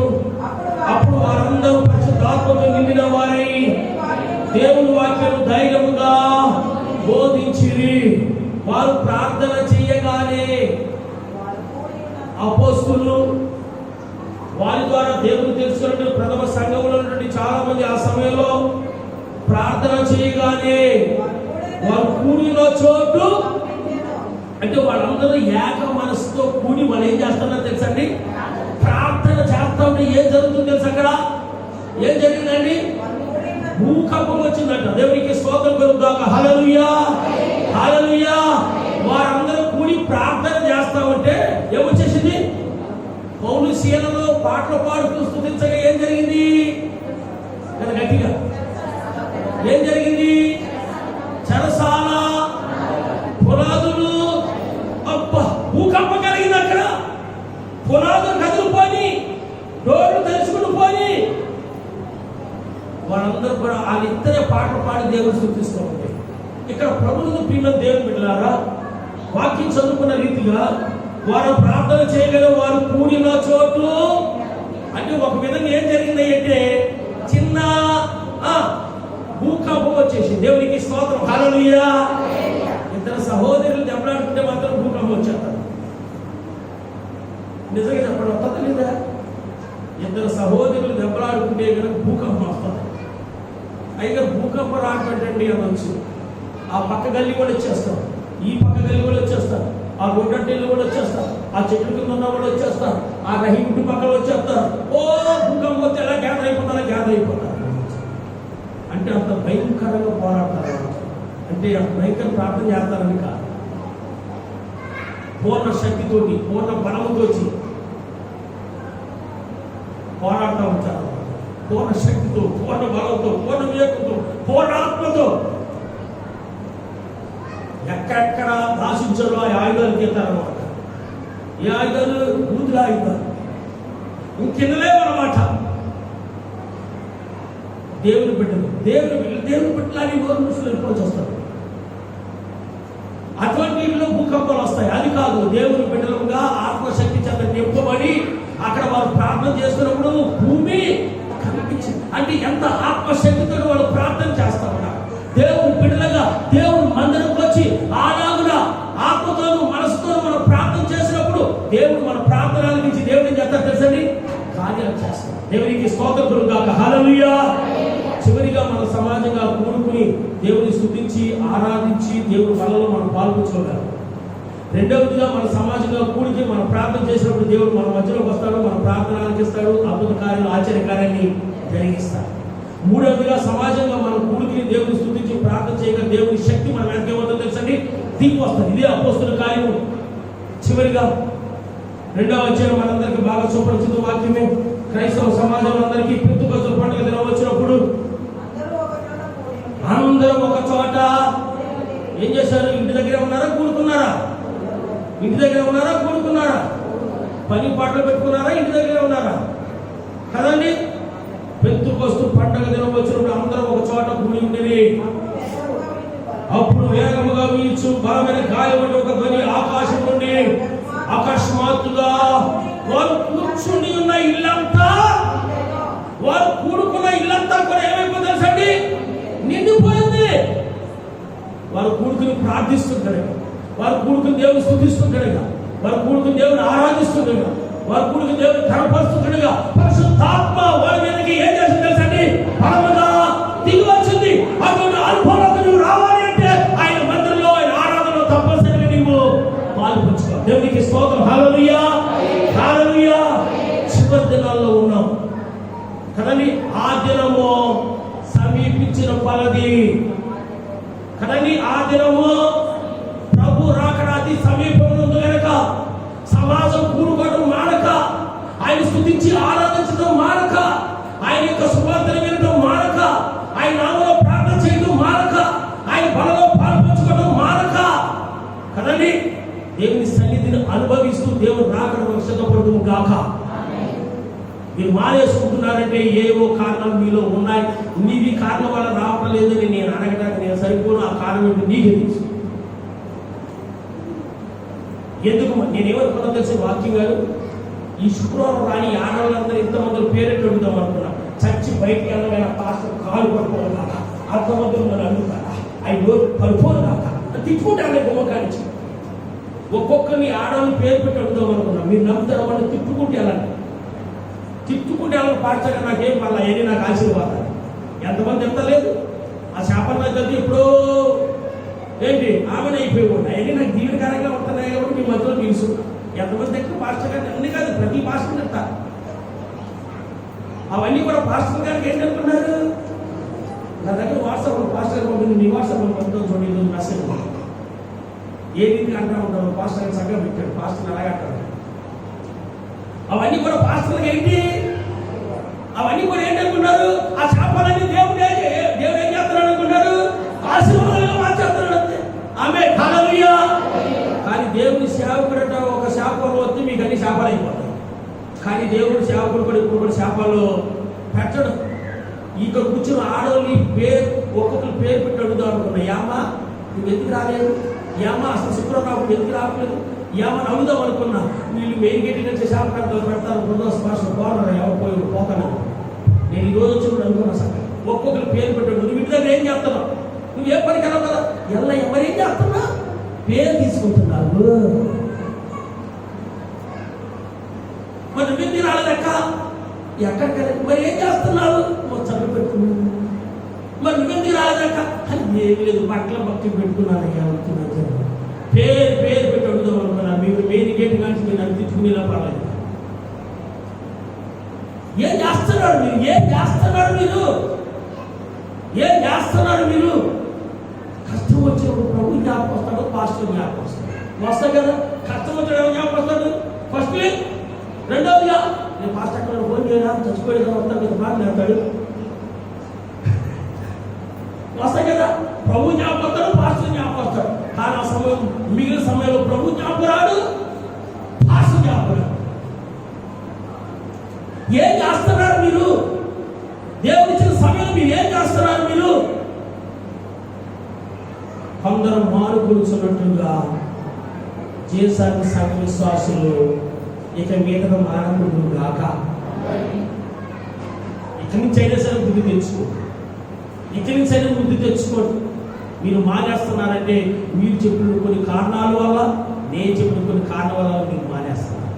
అప్పుడు వారందరూ పరిశుద్ధాత్మతో నిండిన వారై దేవుని వాక్యం ధైర్యముగా బోధించిరి. వారు ప్రార్థన చేయగానే అపోస్తలులు వారి ద్వారా దేవుని తెలుసుకున్నట్టు ప్రథమ సంఘంలో ఉన్నటువంటి చాలా మంది ఆ సమయంలో ప్రార్థన చేయగానే వారు కూడిన చోటు అంటే వాళ్ళందరూ ఏక మనసుతో కూడి వాళ్ళు ఏం చేస్తున్నారో తెలుసండి? ప్రార్థన చేస్తా ఉంటే ఏం జరుగుతుంది తెలుసు? అక్కడ ఏం జరిగిందండి? భూకంపం వచ్చిందంట. దేవునికి స్తోత్రం కలుగుగాక. హల్లెలూయా హల్లెలూయా. వారందరూ కూడి ప్రార్థన చేస్తా ఉంటే ఏమొచ్చేసింది? పౌలు శీలలో పాటలు పాడుతూ స్తుతించగా ఏం జరిగింది? గట్టిగా ఏం జరిగింది? చెరసాల పునాదులు భూకంపం కలిగింది. అక్కడ పునాదులు కదిలిపోయి డోర్లు తెలుసుకుని పోయి వాళ్ళందరూ కూడా వాళ్ళిద్దరే పాటలు పాడి దేవుని స్తుతిస్తూ ఉంటాయి. ఇక్కడ ప్రభువును ప్రియమైన దేవుని బిడ్డలారా, వాక్యం చదువుకున్న రీతిగా వారు ప్రార్థన చేయగలరు. వారు కూడిన చోటు అంటే ఒక విధంగా ఏం జరిగింది అంటే చిన్న భూకంపం వచ్చేసి. దేవునికి స్తోత్రం. హల్లెలూయా. ఇద్దరు సహోదరులు దెబ్బలాడుకుంటే మాత్రం భూకంపం వచ్చేస్తారు. నిజంగా చెప్పడం వస్తుంది లేదా? ఇద్దరు సహోదరులు దెబ్బలాడుకుంటే కనుక భూకంపం వస్తుంది. అయితే భూకంపం రాకండి అనొచ్చు. ఆ పక్క గల్లి కూడా వచ్చేస్తారు, ఈ పక్క గల్లి కూడా వచ్చేస్తారు, ఆ గుడ్డట్టెళ్ళు కూడా వచ్చేస్తారు, ఆ చెట్ల కింద ఉన్న కూడా వచ్చేస్తారు, ఆ రహి ఇంటి పక్కన వచ్చేస్తారు. ఓ భూకంపం వస్తే ఎలా గ్యాదర్ అయిపోతారు. అంటే అంత భయంకరంగా పోరాడతారు. అంటే అంత భయంకర ప్రార్థన చేస్తారని కాదు, పూర్ణ శక్తితోటి పూర్ణ బలముతో పోరాడుతూ ఉంటారు. పూర్ణ శక్తితో, పూర్ణ బలంతో, పూర్ణ వివేకంతో, పూర్ణ ఆత్మతో ఎక్కడెక్కడ ఆశించారో ఆ ఆయుధాలు తీస్తారన్నమాట. ఈ ఆయుధాలు బూతుల ఆయుధాలు ఇంకెన్నలేమన్నమాట. దేవుని బిడ్డలు దేవుని పట్ల నోరు మూసుకుని వెళ్ళిపోవచ్చు వస్తారు. అటువంటి ఇంట్లో భూకంపాలు వస్తాయి. అది కాదు, దేవుని బిడ్డలుగా ఆత్మశక్తి చేత నింపబడి అక్కడ వారు ప్రార్థన చేస్తున్నప్పుడు భూమి కనిపించింది. అంటే ఎంత ఆత్మశక్తితో వాళ్ళు ప్రార్థన చేస్తామన్నారు. దేవుని బిడ్డలుగా దేవుని మందిరంకి వచ్చి ఆనాగున ఆత్మతోనూ మనసుతోనూ మనం ప్రార్థన చేసినప్పుడు దేవుడు మన ప్రార్థనల నుంచి దేవుడిని చేస్తారు తెలుసండి, కార్యాలు చేస్తాం. దేవునికి స్తోత్రం కలుగుగాక. హల్లెలూయా. చివరిగా మన సమాజంగా కూడుకుని దేవుని స్తుతించి ఆరాధించి దేవుని వలలో మనం పాల్గొంచుకోగలం. రెండవదిగా మన సమాజంగా కూడికి మనం ప్రార్థన చేసినప్పుడు దేవుడు మన మధ్యలోకి వస్తాడు, మన ప్రార్థన ఆలకిస్తాడు, అద్భుత కార్యాలు ఆశ్చర్య కార్యాన్ని జరిగిస్తాడు. మూడవదిగా సమాజంగా మనం కూడికి దేవుని స్తుతించి ప్రార్థన చేయగా దేవుని శక్తి మన వెనక ఏమవుతుందో తెలుసండి, దిగి వస్తుంది. ఇదే అపోస్తుల కార్యము. చివరిగా 2వ అధ్యాయం మనందరికీ బాగా సుపరిచిత వాక్యమే. క్రైస్తవ సమాజంలో అందరికీ పెంతెకొస్తు పండుగ దినం వచ్చినప్పుడు అందరూ ఒక చోట ఏం చేశారు? ఇంటి దగ్గర ఉన్నారా కూడుకున్నారా? ఇంటి దగ్గర ఉన్నారా కూడుకున్నారా? పని పాటలు పెట్టుకున్నారా? ఇంటి దగ్గర ఉన్నారా? కదండి. పెంతెకొస్తు పండుగ దినం వచ్చినప్పుడు అందరూ ఒక చోట కూడి ఉండేది. అప్పుడు వేగముగా వీచు బలమైన గాలి వంటి ఒక ధ్వని ఆకాశం నుండి అకస్మాత్తుగా వారు కూర్చుని ఉన్న ఇల్లంతా, వారు కూడుకున్న ఇల్లంతా కూడా ఏమైపోతుంది తెలుసండి, నిండిపోయింది. వారు కూడుకుని ప్రార్థిస్తుంటారు, వారు కూడుకుని దేవుని స్తుతిస్తుంటాడుగా, వారు కూడుకుని దేవుని ఆరాధిస్తుండగా, వారు కూడుకుని దేవుని కనపరుస్తుండగా పరిశుద్ధాత్మ వారి మీదకి ఏం చేస్తుంది తెలుసండి, బలముగా దిగి వచ్చింది. అటువంటి అనుభవంలోకి నువ్వు రావాలి అంటే ఆయన మందిరంలో ఆయన ఆరాధనలో తప్పనిసరిగా నీవు పాల్పంచుకో. దేవునికి స్తోత్రం. హల్లెలూయా, హల్లెలూయా. చివరి దినాల్లో ఉన్నాం కదండి. ఆ దినము సమీపించిన కొలది కదండి. ఆ దినము ప్రభు రాకడాది సమీపంలో ఉంది కనుక సమాజం కూడుకోవడం మానక, ఆయన స్తుతించి ఆరాధించడం మానక, ఆయన యొక్క సువార్తను వినడం మానక, ఆయన నామములో ప్రార్థన చేయడం మానక, ఆయన బలలో పాల్పంచుకోవడం మానక కదండి దేవుని సన్నిధిని అనుభవిస్తూ దేవుడు రాకడం సిద్ధపడదు గాక. మీరు మానేసుకుంటున్నారంటే ఏవో కారణాలు మీలో ఉన్నాయి. నీవి కారణం వల్ల రావటం లేదని నేను అడగడానికి నేను సరిపోను. ఆ కారణం ఏంటి నీకే తెలుసు. ఎందుకు నేనేమనుకున్నా తెలిసి వాక్యం గారు, ఈ శుక్రవారం రాని ఆడవాళ్ళందరూ ఇంతమంది పేరెట్టు అడుగుదాం అనుకున్నా. చచ్చి బయటికి వెళ్ళమైన పాస్టర్ కాలు పడుకోవాలి కాక, అంతమంది మనం అడుగుతారా, అయ్యో పడిపోను కాక తిట్టుకుంటాను గుమ్మకానికి. ఒక్కొక్కరిని ఆడవాళ్ళని పేరు పెట్టి అడుగుదాం అనుకున్నా. మీరు నమ్ముతారు వాళ్ళు తిట్టుకుంటే వెళ్ళండి, తిట్టుకుంటే వాళ్ళని పాస్టర్ నాకేం మళ్ళీ అయ్యి నాకు ఆశీర్వాదాలు. ఎంతమంది ఎంత లేదు ఆ శాపన చదివి ఇప్పుడు ఏంటి ఆమెను అయిపోయి ఉంటాయి. అవన్నీ నాకు దీవెనకరంగా ఉంటున్నాయి కాబట్టి మీ మధ్యలో నిలుస్తున్నా. ఎంతమంది దగ్గర పాస్టర్ గారికి అన్ని కాదు, ప్రతి పాస్టర్ చెప్తారు. అవన్నీ కూడా పాస్టర్ గారికి ఏంటనుకున్నారు, నా దగ్గర వాట్సాప్ పాస్టర్ గారు ఉంటుంది, నీ వాట్సాప్ పంపుతాం చూడండి మెసేజ్ ఏ రీతిగా అంటా ఉంటారు. పాస్టర్ గారు సగం పెట్టాడు, పాస్టర్ అలాగే అంటారు. అవన్నీ కూడా పాస్టర్లకు ఏంటి, అవన్నీ కూడా ఏంటనుకున్నారు, ఆ శాపాలన్నీ దేవుడు ఏం చేస్తున్నాడు అనుకున్నారు, ఆశీర్వాదాలుగా మార్చేస్తున్నాడు అంతే. ఆమె హల్లెలూయా. కానీ దేవుని సేవకుడట ఒక శాపంలో వస్తే మీకు అన్ని శాపాలు అయిపోతాయి. కానీ దేవుడి సేవకుడు కూడా ఇప్పుడు కూడా శాపాలు పెట్టడం. ఇక్కడ కూర్చున్న ఆడవాళ్ళని పేరు ఒక్కొక్కరు పేరు పెట్టి అడుగుదాం అనుకున్నా. ఏమా నువ్వు ఎందుకు రాలేదు, ఏమా అసలు శుక్రవారం ఎందుకు రావట్లేదు, ఏమని అడుగుదాం అనుకున్నా. వీళ్ళు మెయిన్ గేట్ నుంచి శాపకాంతాలు పెడతారు, బృందాస్ భాష పోరాడు ఎవరు పోయి పోతాను. నేను ఈ రోజు వచ్చి అనుకున్నా సార్ ఒక్కొక్కరు పేరు పెట్టాడు. నువ్వు ఇంటి దగ్గర ఏం చేస్తున్నావు, నువ్వు ఏ పనికి వెళ్ళవు కదా, ఎలా ఎవరేం చేస్తున్నా పేరు తీసుకుంటున్నావు. మరి నువ్వెందుకు రాలేదక్క, ఎక్కడికి మరి ఏం చేస్తున్నావు, చదువు పెట్టుకున్నావు. మరి నువ్వెందుకు రాలేదక్క, అని ఏమి లేదు బట్టల భక్తి పెట్టుకున్నాను. ఏమవుతున్నా పేరు పెట్టి అడుగుదాం అనుకున్నా. మీకు మెయిన్ గేట్ కానీ మీరు అందించుకునేలా పర్లేదు. ఏం చేస్తున్నారు మీరు, ఏం చేస్తున్నారు మీరు, ఏం చేస్తున్నారు మీరు. కష్టం వచ్చినప్పుడు ప్రభు జ్ఞాపకం వస్తాడు, పాస్టర్ జ్ఞాపకం వస్తాడు. వస్తాయి కదా, కష్టం వచ్చాడు జ్ఞాపకం వస్తాడు ఫస్ట్. రెండవదిగా నేను పాస్టర్ అక్కడ ఫోన్ చేయడా చచ్చిపోయేదా వస్తాడు కదా మాట్లాడతాడు. వస్తాయి కదా, ప్రభు జ్ఞాపకం వస్తాడు, పాస్టర్ జ్ఞాపకం వస్తాడు. కానీ ఆ సమయం మిగిలిన సమయంలో ప్రభు జ్ఞాపకం రాడు, పాస్టర్ జ్ఞాపకం రాడు. ఏం చేస్తున్నారు మీరు, దేవుడు ఇచ్చిన సమయం మీరు ఏం చేస్తున్నారు మీరు. కొందరు మానుకొనుచున్నట్లుగా చేసాని సంఘ విశ్వాసులు ఇక మీదట మానకుడు గాక. ఇక్కడి నుంచి అయినా సరే బుద్ధి తెచ్చుకోండి. ఇక్కడి నుంచి అయినా బుద్ధి తెచ్చుకోండి. మీరు మానేస్తున్నారంటే మీరు చెప్పిన కొన్ని కారణాల వల్ల, నేను చెప్పిన కొన్ని కారణాల వల్ల మీరు మానేస్తున్నారు.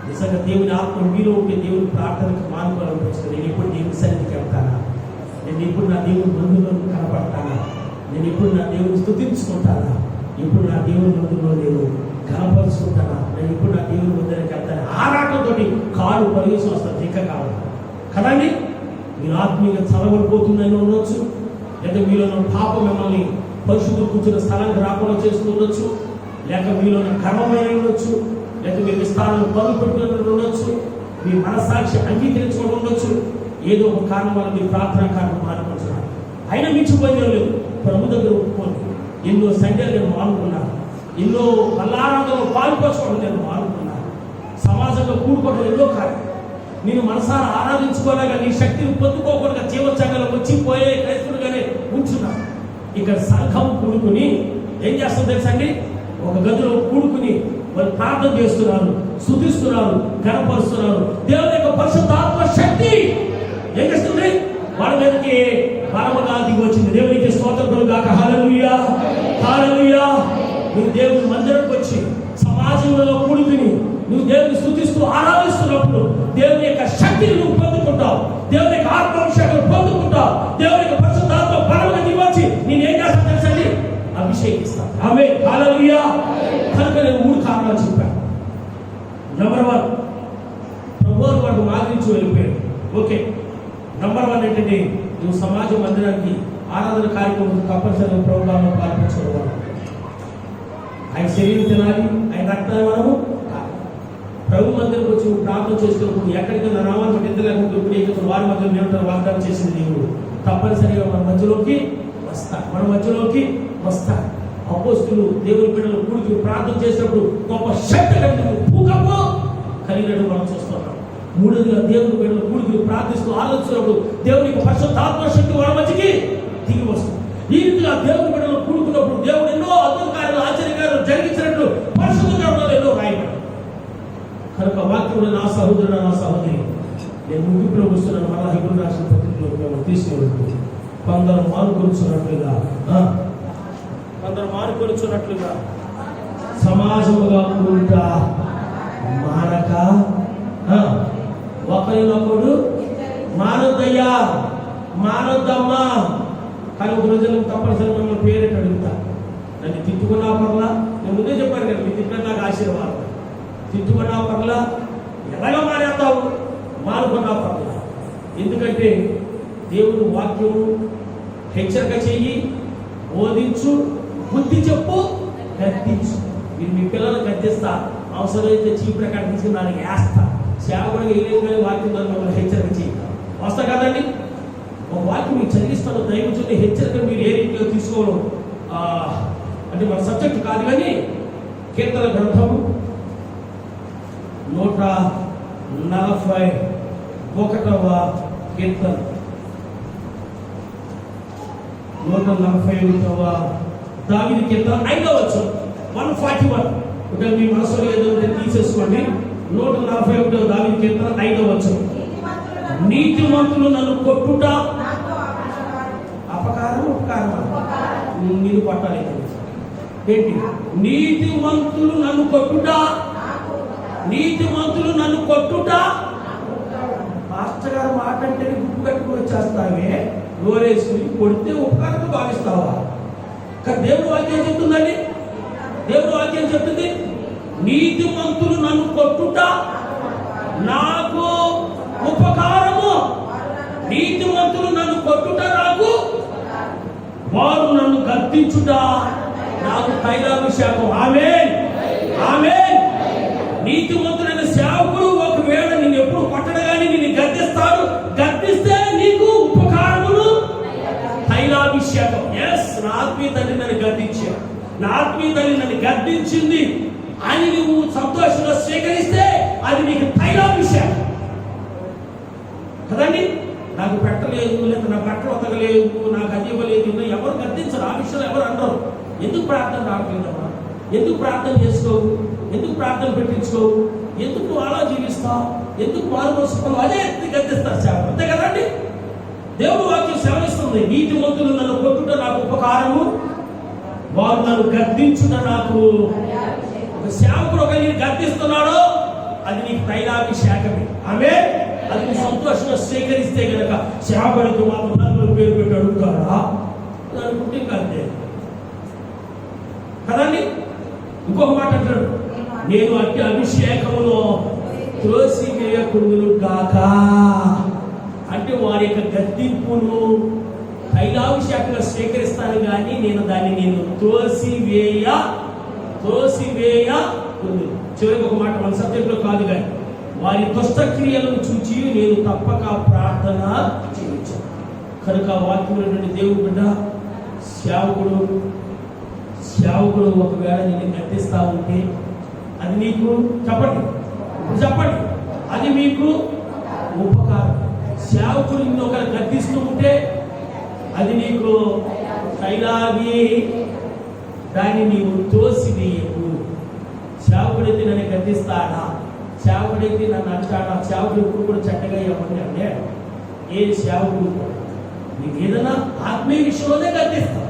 నిజంగా దేవుని ఆత్మ మీలో ఉంటే దేవుని ప్రార్థనకు మానుకోవాలనిపిస్తుంది. నేను ఎప్పుడు దేవుని సన్నిధికి వెళ్తానా, నేను ఎప్పుడు నా దేవుని మందులో కనపడతానా, నేను ఎప్పుడు నా దేవుని స్తుతించుకుంటానా, ఎప్పుడు నా దేవుని మందులో నేను కనపరుచుకుంటానా, నేను ఇప్పుడు నా దేవుని మందిరానికి వెళ్తాను ఆరాటంతో కాలు పరిగేసి వస్తుంది. ఇంకా కావాలి కదండి. మీరు ఆత్మీయంగా చదవడిపోతుందని ఉండొచ్చు, లేదా మీలో పాపం మిమ్మల్ని పరిశుద్ధ కూర్చున్న స్థలానికి రాకుండా చేస్తుండొచ్చు, లేక మీలో గర్వమైన ఉండొచ్చు, లేక మీరు స్థానాన్ని పనులు పెట్టుకుని ఉండొచ్చు, మీ మనస్సాక్షి అంగీకరించుకొని ఉండొచ్చు. ఏదో ఒక కారణం వల్ల మీ ప్రార్థన కారణం మానుకుంటున్నారు. అయినా మించిపోయిన లేదు. ప్రభు దగ్గర ఒప్పుకోండి. ఎన్నో సంఖ్యలు నేను మానుకున్నాను, ఎన్నో పల్లారంగంలో పాల్పంచుకోవడం నేను మానుకున్నాను, సమాజంలో కూడుకోవడం ఎన్నో కాదు. నేను మనసారా ఆరాధించుకోలేక నీ శక్తిని పొందుకోకుండా జీవచంగలో వచ్చిపోయే క్రైస్తవులుగానే ఉంటున్నాను. ఇక్కడ సంఘం కూడుకుని ఏం చేస్తుంది తెలుసండి? ఒక గదిలో కూడుకుని వాళ్ళు ప్రార్థన చేస్తున్నారు, స్తుతిస్తున్నారు, కనపరుస్తున్నారు. దేవుని యొక్క పరిశుద్ధాత్మ శక్తి ఏం చేస్తుంది? వాళ్ళ మీదకి బలముగా దిగి వచ్చింది. దేవునికి స్తోత్రం గాక. హల్లెలూయా, హల్లెలూయా. నువ్వు దేవుని మందిరంకి వచ్చి సమాజంలో కూడుకుని నువ్వు దేవుని స్తుతిస్తూ ఆరాధిస్తున్నప్పుడు దేవుని యొక్క శక్తిని నువ్వు పొందుకుంటావు, దేవుని యొక్క ఆత్మాభిషేకం పొందుకుంటావు. దేవుని యొక్క పరిశుద్ధాత్మ బలముగా దిగి వచ్చి నేను ఏం చేస్తాను తెలుసండి? అభిషేకిస్తాను. ఆమేన్, హల్లెలూయా. కనుక నేను 3 కారణాలు చెప్పాను. నెంబర్ 1, ప్రభువు వాడు మాదిరించి వెళ్ళిపోయాడు. ఓకే. నెంబర్ 1 ఏంటంటే నువ్వు సమాజ మందిరానికి ఆరాధన కార్యక్రమం తప్పనిసరిగా ప్రోగ్రాంలో పాల్పంచుకోవాలి. ఆయన శరీరం తినాలి, ఆయన రక్తాన్ని మనము ప్రభు మందిరకు వచ్చి ప్రార్థన చేసుకున్నప్పుడు ఎక్కడికైనా రావాలని ఎంత లేకుండా ఇప్పుడు వారి మధ్యలో నిరంతరం వాగ్దానం చేసింది దేవుడు తప్పనిసరిగా మన మధ్యలోకి వస్తాడు. మన మధ్యలోకి వస్తాడు. అపోస్తులు దేవుని బిడ్డలు కూడికి ప్రార్థన చేసినప్పుడు గొప్ప శక్తి భూకంప కలిగినట్టు మనం చూస్తున్నాం. 3గా దేవుని బిడ్డలు కూడికి ప్రార్థిస్తూ ఆలోచిస్తున్నప్పుడు దేవునికి పరిశుద్ధాత్మ శక్తి వాళ్ళ మధ్యకి దిగి వస్తుంది. ఈ రీతిగా దేవుని బిడ్డలు కూడుకున్నప్పుడు దేవుడు ఎన్నో అద్భుత కార్యాలు, ఆశ్చర్యకార్యాలు జరిగించినట్లు పరిశుద్ధ గ్రంథంలో ఎన్నో రాయబడి. కనుక వాక్యంలో నా సహోదరుడు, నా సహోదరి, నేను ముగింపులో వస్తున్నాను. మళ్ళా హెబ్రీ రాసిన పత్రికలో మేము తీసుకెళ్తూ కొందరు మానుకొనుచున్నట్లుగా సమాజముగా కూడుట మానక ఒకరినొకడు మానొద్దయ్యా, మానొద్దమ్మా. కానీ ఒక రోజు తప్పనిసరి మిమ్మల్ని పేరెట్ అడుగుతా. నన్ను తిట్టుకున్నా పర్లా, నేను ముందే చెప్పాను కదా, మీ తిట్టిన నాకు ఆశీర్వాదం. తిట్టుకున్నా పర్లా, ఎలాగ మానేస్తావు, మానుకున్నా పర్లా. ఎందుకంటే దేవుడు వాక్యము హెచ్చరిక చెయ్యి, బోధించు, బుద్ధి చెప్పు, గద్దించు. మీరు మీ పిల్లలను గద్దిస్తా, అవసరమైతే చీపురు ఎక్కడ తీసుకుని దానికి వేస్తా. సేవకుడికి వెళ్ళేది కానీ వాక్యం ద్వారా మిమ్మల్ని హెచ్చరిక చేయి వస్తా కదండి. ఒక వాక్యం మీకు చదివిస్తాను, దయవుచుంటే హెచ్చరిక మీరు ఏ రీతిలో తీసుకోవడం అంటే మన సబ్జెక్టు కాదు. కానీ కీర్తన గ్రంథము 141వ కీర్తన 141వ దావీదు కీర్తన 5వ వచనం 141. ఒకవేళ మీ మనసులో ఏదో తీసేసుకోండి. 141వ దావీదు కీర్తన 5వ వచనం. నీతిమంతులు నన్ను కొట్టుట అపకారం, ఉపకారం మీరు పట్టాలి ఏంటి? నీతిమంతులు నన్ను కొట్టుట, నీతిమంతులు నన్ను కొట్టుట. మాస్టర్ గారు మాట అంటే గుప్పు కట్టుకుని వచ్చేస్తావే, నోరేసుకుని కొడితే ఉపకారంతో భావిస్తావా? కానీ దేవుడు వాక్యం చెప్తుందండి, దేవుడు వాక్యం చెప్తుంది నీతిమంతులు నన్ను కొట్టుట నాకు ఉపకారము, నీతిమంతులు నన్ను కొట్టుట నాకు, వారు నన్ను గద్దించుట నాకు తైలాభిషేకం. ఆమేన్, ఆమేన్. నీతిమంతుడైన సేవకుడు ఒకవేళ నిన్ను ఎప్పుడు కొట్టడు కానీ నిన్ను గద్దిస్తాడు. గద్దిస్తే నీకు ఉపకారములు, తైలాభిషేకం. ఎస్, నా ఆత్మీయ తల్లి నన్ను గద్దించాడు, నా ఆత్మీయ తల్లి నన్ను గద్దించింది అని నువ్వు సంతోషంగా స్వీకరిస్తే అది నీకు తైలాభిషేకం కదండి. నాకు పెట్టలేదు, లేదా నా బట్టలు వదలలేదు, నాకు అది ఇవ్వలేదు, ఎవరు గద్దించరు. ఆ విషయంలో ఎవరు అంటారు. ఎందుకు ప్రార్థన రావట్లేదమ్మా, ఎందుకు ప్రార్థన చేసుకోవు, ఎందుకు ప్రార్థన పెట్టించుకోవు, ఎందుకు నువ్వు అలా జీవిస్తావు, ఎందుకు మారు మోసుకున్నావు, అదే గద్దిస్తారు సేవ. అంతే కదండి. దేవుడు వాక్యం సెలవిస్తుంది, నీతిమంతులు నన్ను కొట్టుట నాకు ఉపకారము, వారు నన్ను గద్దించుట నాకు. ఒక సేవకుడు ఒక నేను గద్దిస్తున్నాడో అది నీకు తైలాభిషేకమే. ఆమె అది నువ్వు సంతోషంగా స్వీకరిస్తే కనుక సేవకుడికి మాత్రం నన్ను పేరు పెట్టి అడుగుతాడా అనుకుంటే అంతే కదండి. ఇంకొక మాట అంటాడు, నేను అట్టి అభిషేకములో త్రోసివేయకుందును గాక. అంటే వారి యొక్క గద్దింపును తైలాభిషేకంగా స్వీకరిస్తాను కానీ నేను త్రోసివేయ చివరికి ఒక మాట మన సబ్జెక్ట్లో కాదు కానీ వారి దుష్టక్రియలను చూచి నేను తప్పక ప్రార్థన చేయించాను. కనుక వాక్యమైనటువంటి దేవుడు బిడ్డ, సేవకుడు ఒకవేళ నేను గద్దిస్తా ఉంటే అది నీకు చెప్పండి అది మీకు ఉపకారం. సేవకుడు నిన్ను ఒకరు గద్దిస్తూ ఉంటే అది నీకు తైలాగి, దాన్ని నీవు తోసివేయకు. సేవకుడైతే నన్ను గద్దిస్తాడా, సేవకుడైతే నన్ను అంటాడా, సేవకుడు ఇప్పుడు కూడా చక్కగా ఏమని అంటే ఏ సేవకుడు నీకు ఏదైనా ఆత్మీయ విషయంలోనే గద్దిస్తా.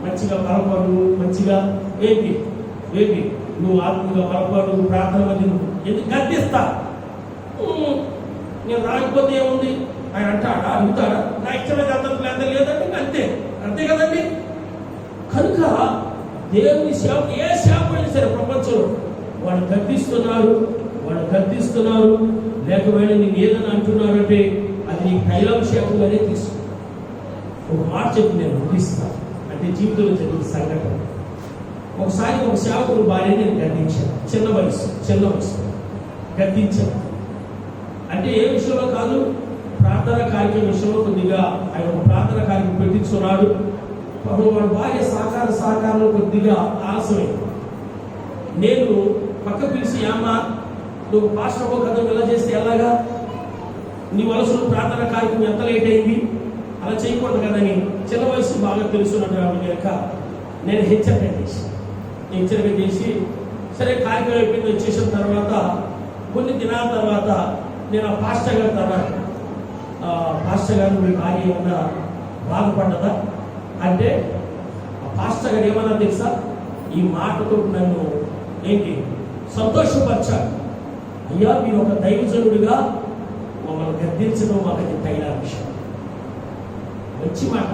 మంచిగా బలపడు, మంచిగా ఏంటి నువ్వు ఆత్మీయంగా బలపడు, ప్రార్థన మధ్య ఎందుకు గద్దిస్తా. నేను రాకపోతే ఏముంది ఆయన అంటాడా, అడుగుతాడా, నా ఇష్టమైన అంత లేదంటే అంతే కదండి. కనుక దేవుని సేవ ఏ సేవకుడైనా సరే ప్రపంచంలో వాడు గద్దిస్తున్నారు లేకపోయినా నేను ఏదైనా అంటున్నారు అంటే అది నీ తైలాభిషేకంగానే తీసుకో. ఒక మాట చెప్పి నేను ముగిస్తాను, అంటే జీవితంలో జరిగిన సంఘటన. ఒకసారి ఒక సేవకుడు భార్యని నేను గద్దించాను. చిన్న వయసు గద్దించాను. అంటే ఏ విషయంలో కాదు, ప్రార్థన కార్యక్రమం విషయంలో కొద్దిగా ఆయన ఒక ప్రార్థన కార్యక్రమం పెట్టించుకున్నాడు. వాడు భార్య సహకారంలో కొద్దిగా ఆలస్యమైంది. నేను పక్క పిలిచి, అమ్మా నువ్వు పాస్టర్ కదా ఇలా చేస్తే ఎలాగా, నీ వలసలో ప్రార్థన కార్యక్రమం ఎంత లేట్ అయింది, అలా చేయకూడదు కదని చిన్న వయసు బాగా తెలుసుకున్నట్టు కనుక నేను హెచ్చరిక చేసి సరే కార్యక్రమం అయిపోయింది. వచ్చేసిన తర్వాత కొన్ని దినాల తర్వాత నేను ఆ పాస్టర్ గారు మీ భార్య ఏమన్నా బాధపడ్డదా అంటే ఆ పాస్టర్ గారు ఏమన్నా తెలుసా, ఈ మాటతో నన్ను సంతోషపరచాడు. అయ్యా మీరు ఒక దైవజనుడిగా మమ్మల్ని గద్దించడం మాకు తైలాభిషేకం. మంచి మాట.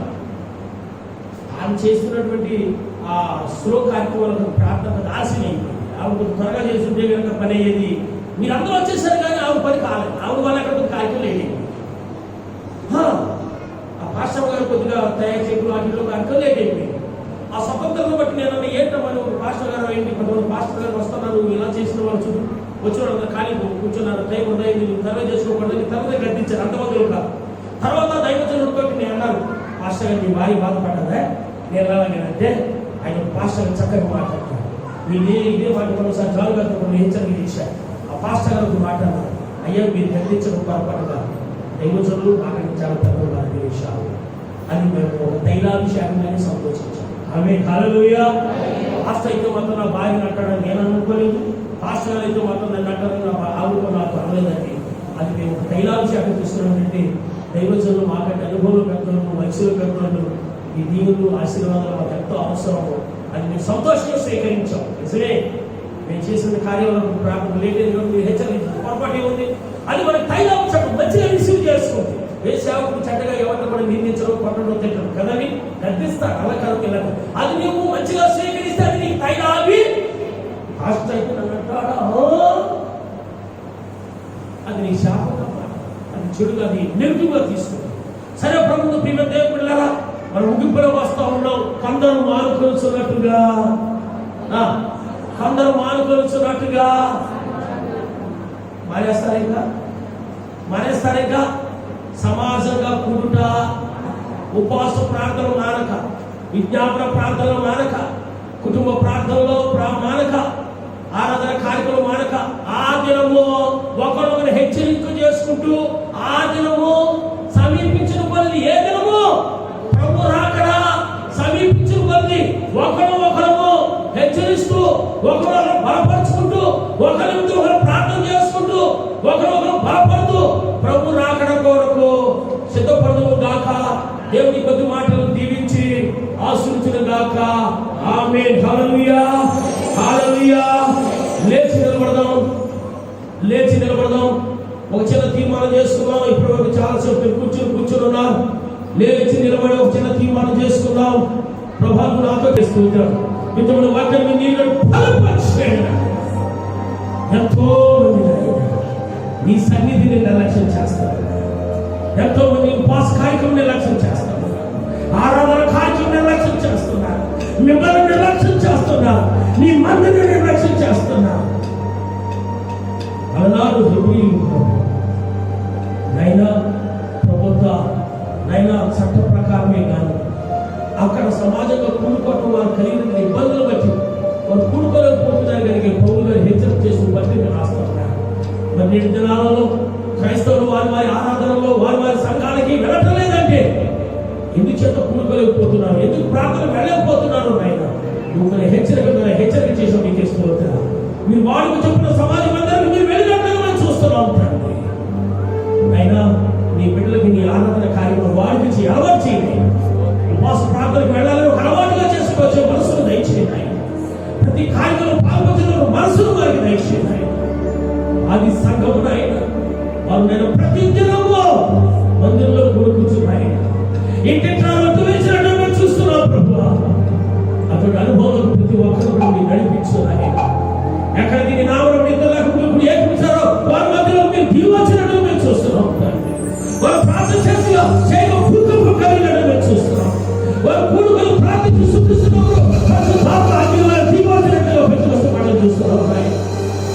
ఆయన చేస్తున్నటువంటి ఆ స్లో కార్యక్రమాలకు ప్రార్థన ఆశయం అయిపోయింది. ఆవిడ త్వరగా చేస్తుంటే కనుక పని అయ్యేది. మీరందరూ వచ్చేసారు కానీ ఆవిడ పని కాలేదు. ఆవిడ వల్ల అక్కడ కార్యక్రమం అయ్యేది. ఆ పాస్టర్ గారు కొద్దిగా తయారు చేయడం వాటిలో కార్యక్రమం లేట్ అయిపోయింది. ఆ స్వతంత్రాన్ని బట్టి నేను ఏంటమ్మని ఒక పాస్టర్ గారు ఏంటి, కొంతమంది పాస్టర్ గారు వస్తున్నారు, ఇలా చేసిన వాళ్ళు వచ్చిన వాళ్ళు ఖాళీ కూర్చున్నారు, టైం ఉన్నాయి, మీరు త్వరగా చేసుకోకూడదు, తర్వాత గద్దించారు. అంతమంది కాదు. తర్వాత దైవజనుడితో నేను అన్నాను, పాస్టర్ గారు మీ భార్య బాధపడ్డదా, నేను ఎలాగంటే ఆయన పాస్టర్ గారు చక్కగా మాట్లాడతాను. ఇదే మాట ఒకసారి జాలు గారితో కొన్ని హెచ్చరికలు ఇచ్చారు. ఆ పాస్టర్ గారు మాట్లాడారు, అయ్యా మీరు గద్దించడం పొరపాటుగా దైవజనులు మాట్లాడించాలి పెద్దలు అనే విషయాలు అని మేము ఒక తైలాభిషేకంగానే సంతోషించాం. ఆమె హల్లెలూయా. పాస్టర్ అయితే మాత్రం నా భార్యను అంటాడని నేను అనుకోలేదు, పాస్టర్ గారు అయితే మాత్రం నన్ను అంటారని నా ఆవిడ నాకు అనలేదండి. అది మేము ఒక తైలాభిషేకం తీసుకున్నామంటే దైవజనులు మాకంటే అనుభవం పెద్దలు, వయసులు పెద్దలు, ఈ దీవులు ఆశీర్వాదాలు మాకు ఎంతో అవసరము. అది మేము సంతోషంగా స్వీకరించాం. నిజమే, మేము చేసిన కార్యాలను ప్రారంభం లేటెందుకు మీరు హెచ్చరించారు, పొరపాటు ఏముంది, అది మనకి తైలాభిషేకం మంచిగా రిసీవ్ చేసుకుంది. ఏ సేవకుడు చెడ్డగా ఎవరిని కూడా నిందించడం, కొట్టడం, తిట్టడం కదని గద్దిస్తాడు. అలా కనుక అది నువ్వు మంచిగా స్వీకరిస్తే అది నీకు తైలాభి కాస్ట్ అయితే నన్ను అంటాడా, అది నీ శాపంగా, అది చెడుగా, అది నెగిటివ్గా తీసుకుంది. సరే ప్రభుత్వ ప్రియమైన దేవుడు పిల్లరా, మనం ముగింపులో వస్తూ ఉన్నాం. కొందరు మానుకొలుచున్నట్టుగా మానేస్తారేగా సమాజంగా కూడుట, ఉపవాస ప్రార్థనలు మానక, విజ్ఞాపన ప్రార్థనలు మానక, కుటుంబ ప్రార్థనలో మానక, ఆరాధన కార్యక్రమం మానక, ఆ దినము ఒకరొకరు హెచ్చరిక చేసుకుంటూ, ఆ దినము సమీపించిన కొలది ఏ దినము ప్రభు రాకడా సమీపించిన కొలది ఒకరము హెచ్చరిస్తూ ఒకరు బలపరుచుకుంటూ ఒకరితో ఒకరు ప్రార్థన చేసుకుంటూ ఒకరు బలపడుతూ ప్రభు రాకడ కొరకు సిద్ధపడదు గాక. దేవుని కొద్ది మాటలు దీవించి ఆశీర్వదించును గాక. ఆమేన్. హల్లెలూయా, హల్లెలూయా. లేచి నిలబడదాం. ఒక చిన్న తీర్మానం చేసుకుందాం. ఇప్పుడు చాలా సేపు కూర్చుని ఉన్నారు. లేచి నిలబడి ఒక చిన్న తీర్మానం చేసుకుందాం. ప్రభావం నాతో చేసుకుంటాం. మిత్రుడు వాక్యాన్ని నీళ్ళు ఫలపరిచేయండి. ఎంతో మంది నీ సన్నిధిని నిర్లక్ష్యం చేస్తారు. ఎంతో మంది ఉపవాస కార్యక్రమం నిర్లక్ష్యం చేస్తారు. ఆరాధన కార్యక్రమం నిర్లక్ష్యం చేస్తున్నారు. మిమ్మల్ని నిర్లక్ష్యం చేస్తున్నారు. నీ మందిని నిర్లక్ష్యం చేస్తున్నారు. అలనాడు నైనా ప్రభుత్వ నైనా చట్ట ప్రకారమే కానీ అక్కడ సమాజంలో కూడుకోవటం వారు కలిగిన ఇబ్బందులు బట్టి వారు కూడుకోలేకపోతున్నారు కనుక పౌలు గారు హెచ్చరిక చేసిన బట్టి నేను రాస్తున్నారు. మరి నేటి దినాలలో క్రైస్తవులు వారి ఆరాధనలో వారి సంఘాలకి వెళ్ళటం లేదంటే ఎందుకు చేత కూడుకోలేకపోతున్నారు, ఎందుకు ప్రార్థన వెళ్ళలేకపోతున్నారు? నాయన నువ్వు హెచ్చరిక చేసి మీకు ఇస్తున్నా. మీరు వాడికి చెప్పిన సమాజం అందరికీ మీరు వెళ్ళినట్లుగా మనం చూస్తున్నాం తండ్రి. అయినా నీ బిడ్డలకి నీ ఆరాధన కార్యక్రమం వాడికి అలవాటు చేయండి. ఉపవాస ప్రార్థనకు వెళ్ళాలని ఒక అలవాటుగా చేసుకోవచ్చు. మనసును దయచేయండి. ప్రతి కార్యక్రమం పాల్పంచడం మనసును వారికి దయచేయండి. అది సంఘమున అయినా వారు నేను ప్రతి దినము మందిరంలో కూర్చున్నాయి. ఇంటింట్లో వేసినట్టు చూస్తున్నాం ప్రభు. అటువంటి అనుభవం ప్రతి ఒక్కరు నడిపించున్నాయి. ఎక్కడ దీని నామరం ఇద్దరు ఏర్పించారో వారి మధ్యలో మీరు దీవచ్చినట్టు మేము చూస్తున్నాం. వారు ప్రార్థన చేసి భూకంపం కలిగినట్టు మేము చూస్తున్నాం. వారు కూడుకలు ప్రార్థించి చూపిస్తున్నప్పుడు దీవచ్చినట్టుగా పెట్టుకొస్తున్నట్టు చూస్తున్నాం.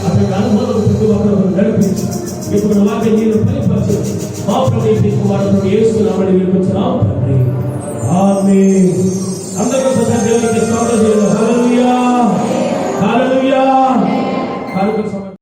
అటువంటి అనుభవం ప్రతి ఒక్కరు నడిపించి ఇప్పుడు వాక్యం నేను ఫలిపరిచి మా ప్రదేశం వారిని వేస్తున్నామని వినిపించున్నాం తండ్రి. ఆమేన్. అందరూ దేవునికి స్తోత్రం చేయండి. హల్లెలూయా, హల్లెలూయా.